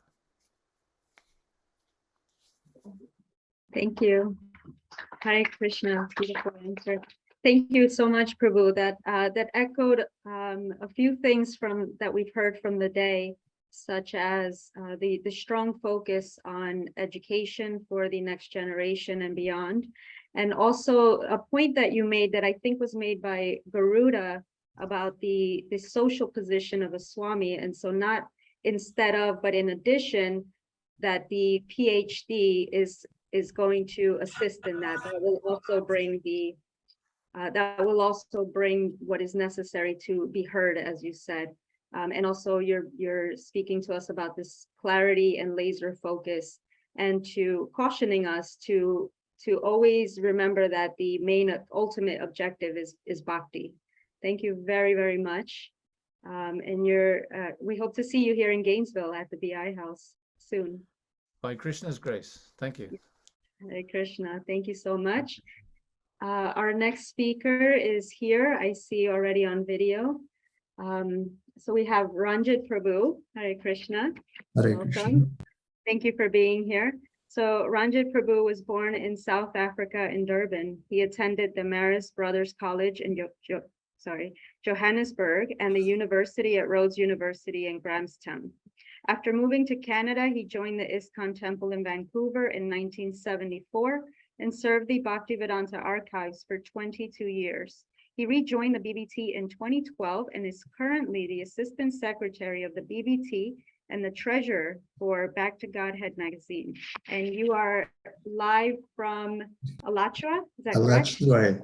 Thank you. Hare Krishna, beautiful answer. Thank you so much, Prabhu. That echoed a few things that we've heard from the day, such as the strong focus on education for the next generation and beyond. And also a point that you made that I think was made by Garuda about the social position of a Swami. And so not instead of, but in addition, that the PhD is going to assist in that. That will also bring what is necessary to be heard, as you said. And also you're speaking to us about this clarity and laser focus, and to cautioning us to always remember that the main ultimate objective is bhakti. Thank you very, very much. And we hope to see you here in Gainesville at the BIHS soon. By Krishna's grace. Thank you. Hare Krishna. Thank you so much. Our next speaker is here. I see already on video. So we have Ranjit Prabhu. Hare Krishna. Hare Welcome. Krishna. Thank you for being here. So Ranjit Prabhu was born in South Africa in Durban. He attended the Marist Brothers College in Johannesburg and the university at Rhodes University in Grahamstown. After moving to Canada, he joined the ISKCON Temple in Vancouver in 1974 and served the Bhaktivedanta Archives for 22 years. He rejoined the BBT in 2012 and is currently the Assistant Secretary of the BBT and the Treasurer for Back to Godhead magazine. And you are live from Alachua, is that correct? Alachua. Hare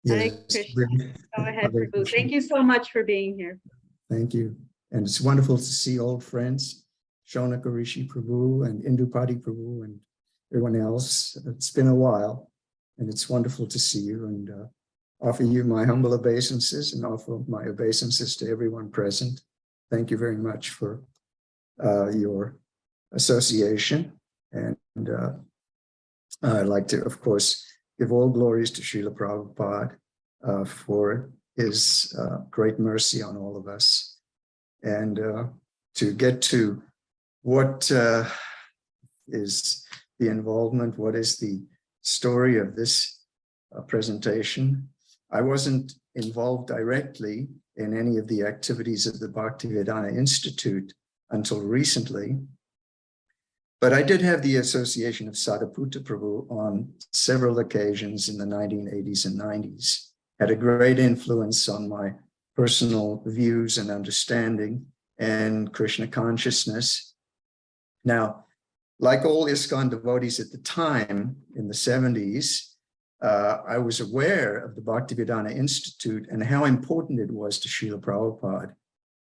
Yes. Krishna. Go ahead, Hare Prabhu. Krishna. Thank you so much for being here. Thank you. And it's wonderful to see old friends, Shonaka Rishi Prabhu and Indupati Prabhu and everyone else. It's been a while, and it's wonderful to see you, and offer you my humble obeisances and offer my obeisances to everyone present. Thank you very much for your association. And I'd like to, of course, give all glories to Srila Prabhupada for his great mercy on all of us. And to get to what is the involvement, what is the story of this presentation. I wasn't involved directly in any of the activities of the Bhaktivedanta Institute until recently, but I did have the association of Sadhaputta Prabhu on several occasions in the 1980s and 90s, had a great influence on my personal views and understanding and Krishna consciousness. Now, like all ISKCON devotees at the time in the 70s, I was aware of the Bhaktivedanta Institute and how important it was to Srila Prabhupada.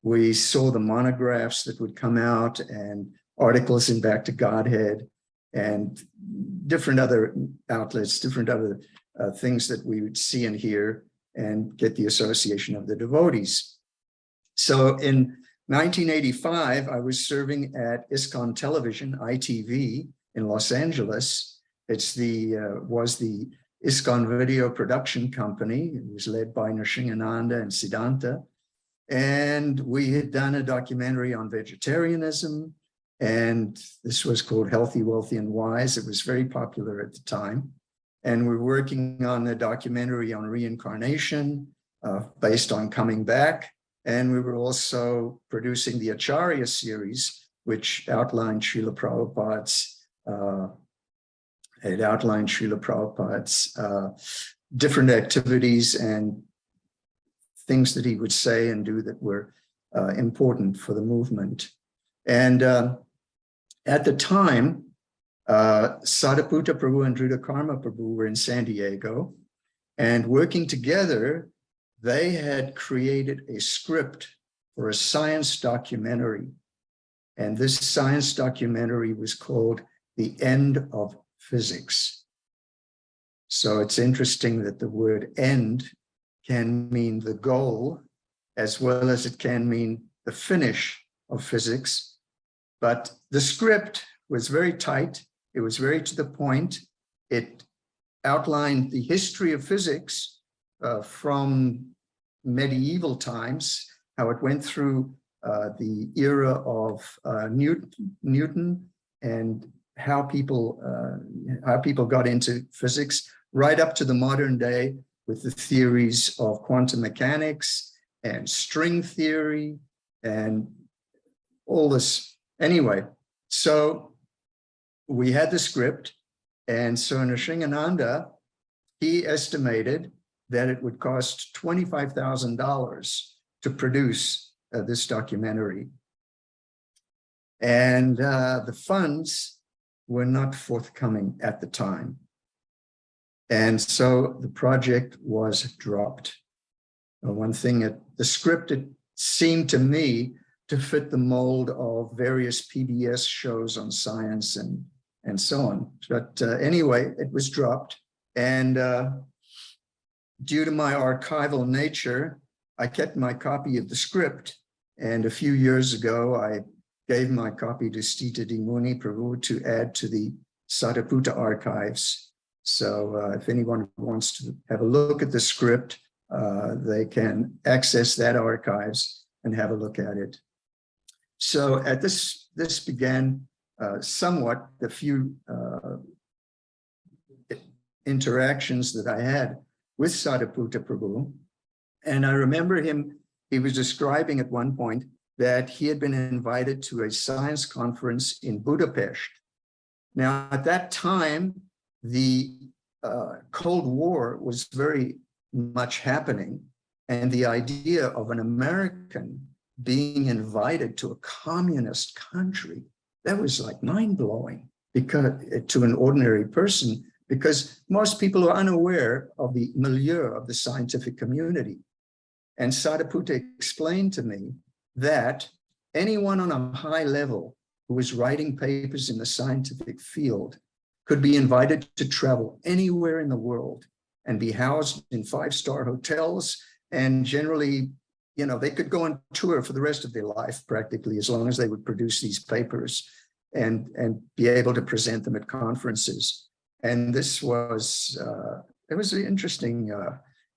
We saw the monographs that would come out and articles in Back to Godhead and different other outlets, different other things that we would see and hear and get the association of the devotees. So in 1985, I was serving at ISKCON Television, ITV, in Los Angeles. Was the ISKCON Video Production Company. It was led by Nrsingananda and Siddhanta. And we had done a documentary on vegetarianism, and this was called Healthy, Wealthy, and Wise. It was very popular at the time. And we're working on a documentary on reincarnation based on coming back. And we were also producing the Acharya series, which outlined Srila Prabhupada's different activities and things that he would say and do that were important for the movement. And At the time, Sariputta Prabhu and Dhrudakarma Prabhu were in San Diego, and working together, they had created a script for a science documentary. And this science documentary was called The End of Physics. So it's interesting that the word end can mean the goal, as well as it can mean the finish of physics. But the script was very tight. It was very to the point. It outlined the history of physics from medieval times, how it went through the era of Newton and how people got into physics, right up to the modern day with the theories of quantum mechanics and string theory and all this. Anyway, so we had the script, and so Nrsingananda, he estimated that it would cost $25,000 to produce this documentary. And the funds were not forthcoming at the time. And so the project was dropped. One thing, the script, it seemed to me to fit the mold of various PBS shows on science and so on. But anyway, it was dropped. And due to my archival nature, I kept my copy of the script. And a few years ago, I gave my copy to Stita Dimuni Prabhu to add to the Sariputta archives. So if anyone wants to have a look at the script, they can access that archives and have a look at it. So at this began somewhat the few interactions that I had with Sariputta Prabhu. And I remember he was describing at one point that he had been invited to a science conference in Budapest. Now, at that time, the Cold War was very much happening, and the idea of an American being invited to a communist country, that was like mind-blowing because to an ordinary person, because most people are unaware of the milieu of the scientific community. And Sariputta explained to me that anyone on a high level who was writing papers in the scientific field could be invited to travel anywhere in the world and be housed in 5-star hotels. And generally, you know, they could go on tour for the rest of their life, practically, as long as they would produce these papers and be able to present them at conferences. And this was, it was interesting.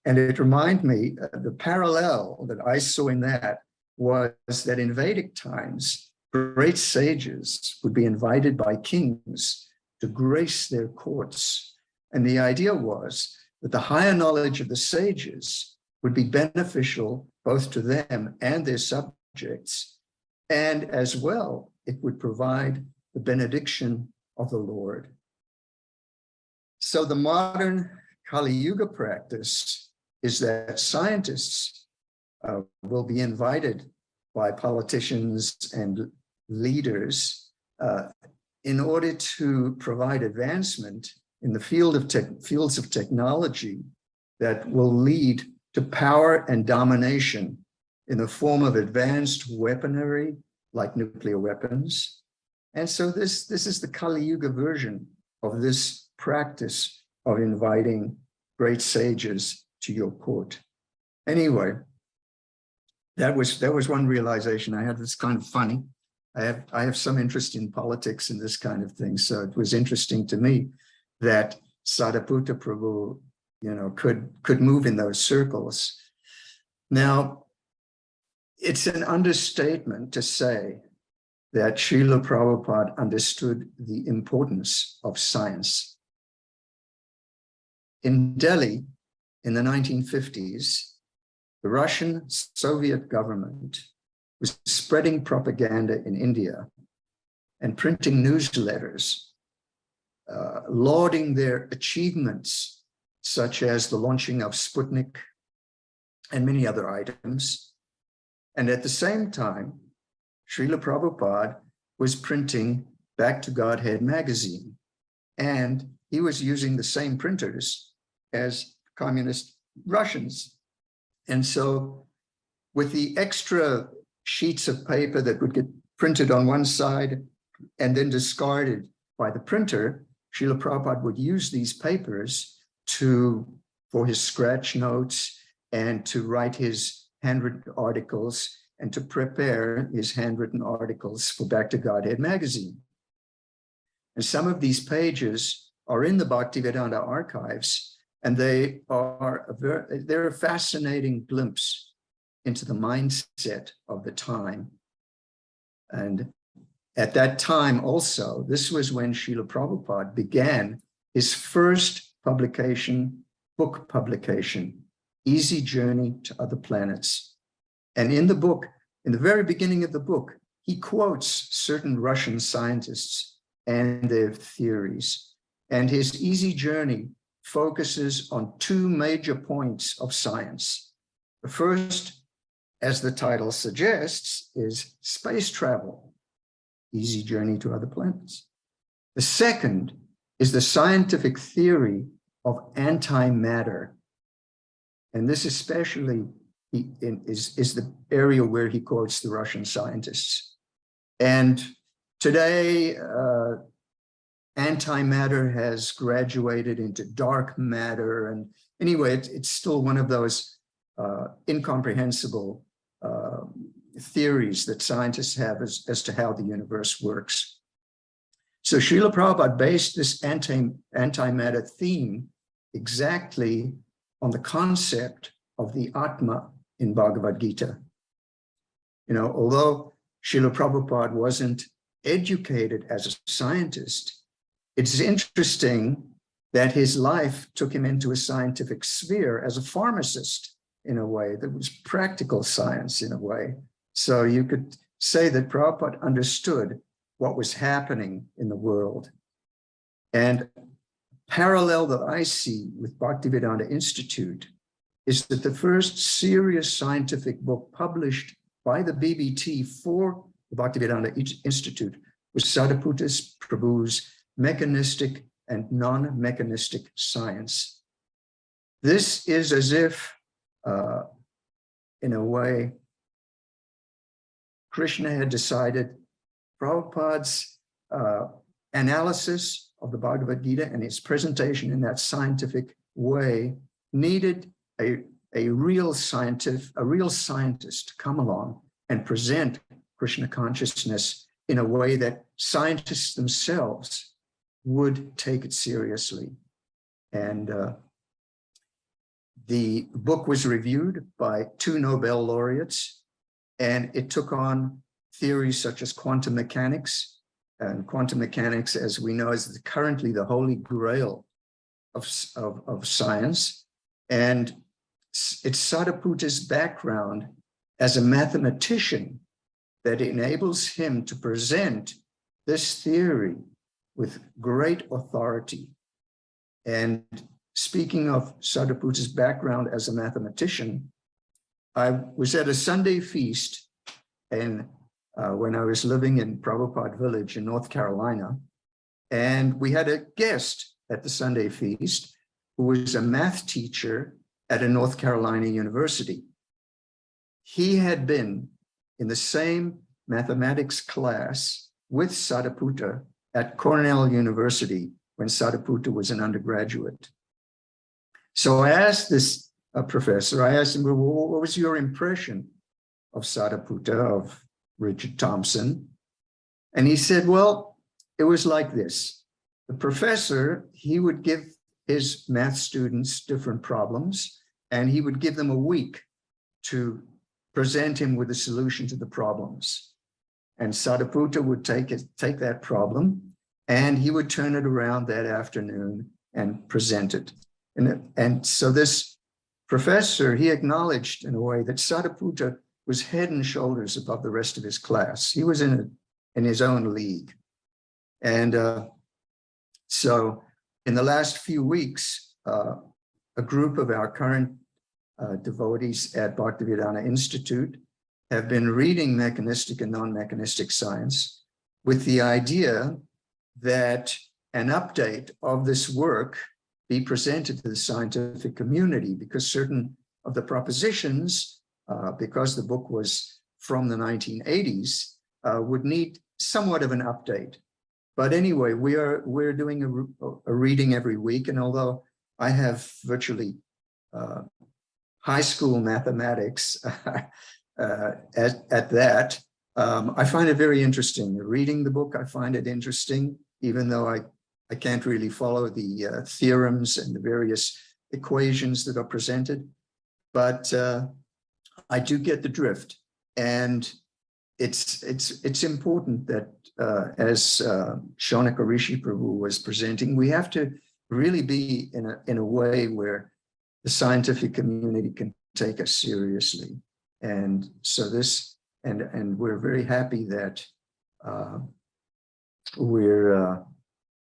And it reminded me, the parallel that I saw in that was that in Vedic times, great sages would be invited by kings to grace their courts. And the idea was that the higher knowledge of the sages would be beneficial both to them and their subjects. And as well, it would provide the benediction of the Lord. So the modern Kali Yuga practice is that scientists will be invited by politicians and leaders in order to provide advancement in the fields of technology that will lead to power and domination in the form of advanced weaponry like nuclear weapons. And so this is the Kali Yuga version of this practice of inviting great sages to your court. Anyway, that was one realization I had. That's kind of funny. I have some interest in politics and this kind of thing. So it was interesting to me that Sariputta Prabhu, you know, could move in those circles. Now, it's an understatement to say that Srila Prabhupada understood the importance of science. In Delhi, in the 1950s, the Russian Soviet government was spreading propaganda in India and printing newsletters, lauding their achievements, such as the launching of Sputnik and many other items. And at the same time, Srila Prabhupada was printing Back to Godhead magazine. And he was using the same printers as communist Russians. And so with the extra sheets of paper that would get printed on one side and then discarded by the printer, Srila Prabhupada would use these papers for his scratch notes and to write his handwritten articles and to prepare his handwritten articles for Back to Godhead magazine. And some of these pages are in the Bhaktivedanta archives, and they're a fascinating glimpse into the mindset of the time. And at that time also, this was when Srila Prabhupada began his first book publication, Easy Journey to Other Planets. And in the book, in the very beginning of the book, he quotes certain Russian scientists and their theories. And his Easy Journey focuses on two major points of science. The first, as the title suggests, is space travel, Easy Journey to Other Planets. The second is the scientific theory of antimatter. And this especially is the area where he quotes the Russian scientists. And today, antimatter has graduated into dark matter. And anyway, it's still one of those incomprehensible theories that scientists have as to how the universe works. So Srila Prabhupada based this antimatter theme exactly on the concept of the Atma in Bhagavad Gita. You know, although Srila Prabhupada wasn't educated as a scientist, it's interesting that his life took him into a scientific sphere as a pharmacist in a way that was practical science in a way. So you could say that Prabhupada understood what was happening in the world. And parallel that I see with Bhaktivedanta Institute is that the first serious scientific book published by the BBT for the Bhaktivedanta Institute was Sariputta Prabhu's Mechanistic and Non-Mechanistic Science. This is as if, in a way, Krishna had decided Prabhupada's analysis of the Bhagavad Gita and its presentation in that scientific way needed a real scientist to come along and present Krishna consciousness in a way that scientists themselves would take it seriously. And the book was reviewed by 2 Nobel laureates, and it took on theories such as quantum mechanics. And quantum mechanics, as we know, is currently the holy grail of science. And it's Sariputta's background as a mathematician that enables him to present this theory with great authority. And speaking of Sariputta's background as a mathematician, I was at a Sunday feast and when I was living in Prabhupada Village in North Carolina, and we had a guest at the Sunday feast who was a math teacher at a North Carolina university. He had been in the same mathematics class with Sariputta at Cornell University when Sariputta was an undergraduate. So I asked this professor, I asked him, well, what was your impression of Sariputta, of Richard Thompson? And he said, well, it was like this. The professor, he would give his math students different problems, and he would give them a week to present him with a solution to the problems. And Sariputta would take that problem, and he would turn it around that afternoon and present it. And so this professor, he acknowledged in a way that Sariputta was head and shoulders above the rest of his class. He was in his own league. And so in the last few weeks, a group of our current devotees at Bhaktivedanta Institute have been reading mechanistic and non-mechanistic science. with the idea that an update of this work be presented to the scientific community, because certain of the propositions, because the book was from the 1980s, would need somewhat of an update. But anyway, we're doing a reading every week, and although I have virtually high school mathematics at that, I find it very interesting. Reading the book, I find it interesting, even though I can't really follow the theorems and the various equations that are presented. But I do get the drift, and it's important that as Shonaka Rishi Prabhu was presenting, we have to really be in a way where the scientific community can take us seriously. And so this, and we're very happy that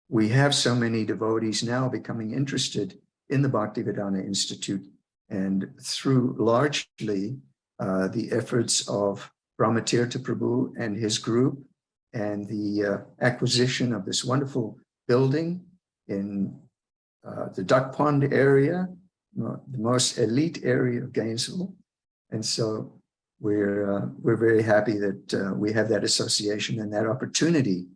we have so many devotees now becoming interested in the Bhaktivedanta Institute, and through largely the efforts of Brahmatirtha Prabhu and his group, and the acquisition of this wonderful building in the Duck Pond area, the most elite area of Gainesville. And so we're very happy that we have that association and that opportunity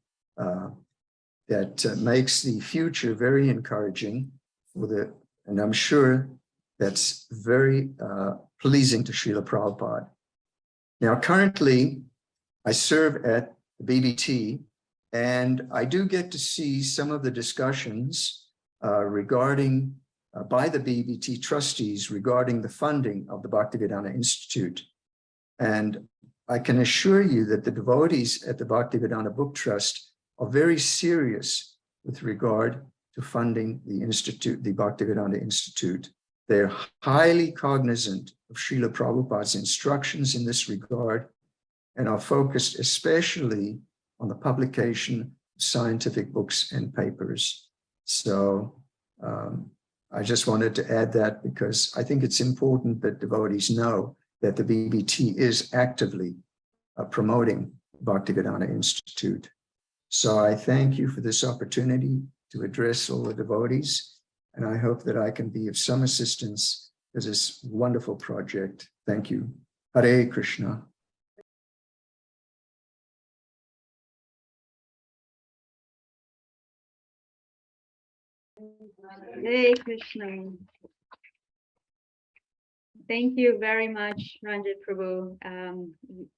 that makes the future very encouraging for and I'm sure that's very pleasing to Srila Prabhupada. Now, currently, I serve at the BBT, and I do get to see some of the discussions regarding by the BBT trustees regarding the funding of the Bhaktivedanta Institute. And I can assure you that the devotees at the Bhaktivedanta Book Trust are very serious with regard to funding the institute, the Bhaktivedanta Institute. They're highly cognizant of Srila Prabhupada's instructions in this regard, and are focused especially on the publication of scientific books and papers. So I just wanted to add that, because I think it's important that devotees know that the BBT is actively promoting Bhaktivedanta Institute. So I thank you for this opportunity to address all the devotees, and I hope that I can be of some assistance to this wonderful project. Thank you. Hare Krishna. Hare Krishna. Thank you very much, Ranjit Prabhu.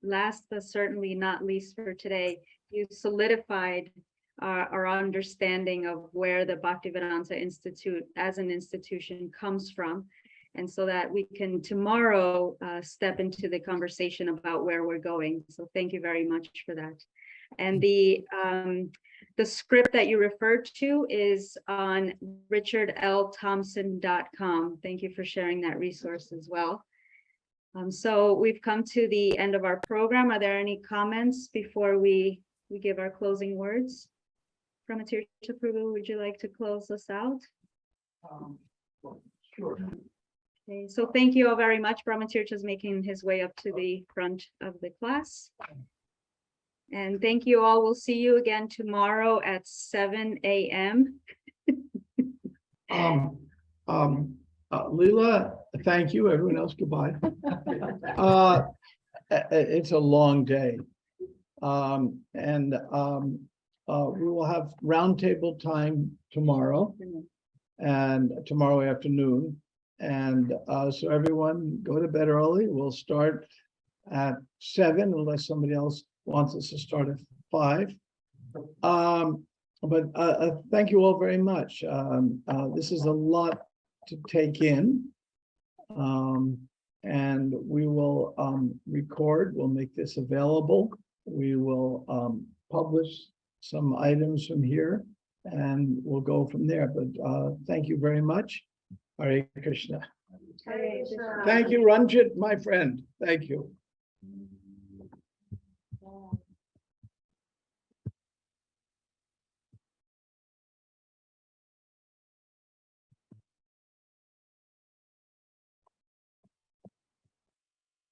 Last but certainly not least for today, you solidified our understanding of where the Bhaktivedanta Institute as an institution comes from, and so that we can tomorrow step into the conversation about where we're going. So thank you very much for that. And the script that you referred to is on richardlthompson.com. Thank you for sharing that resource as well. So we've come to the end of our program. Are there any comments before we give our closing words? Brahmatirtha Prabhu, would you like to close us out? Sure. Okay, so thank you all very much. Brahmatirtha is making his way up to the front of the class. And thank you all. We'll see you again tomorrow at 7 a.m. Leela, thank you. Everyone else, goodbye. It's a long day. We will have roundtable time tomorrow and tomorrow afternoon. And so everyone go to bed early. We'll start at 7 unless somebody else wants us to start at 5. But thank you all very much. This is a lot to take in. And we will record, we'll make this available. We will publish some items from here, and we'll go from there. But thank you very much. Hare Krishna. Hare Krishna. Thank you, Ranjit, my friend. Thank you.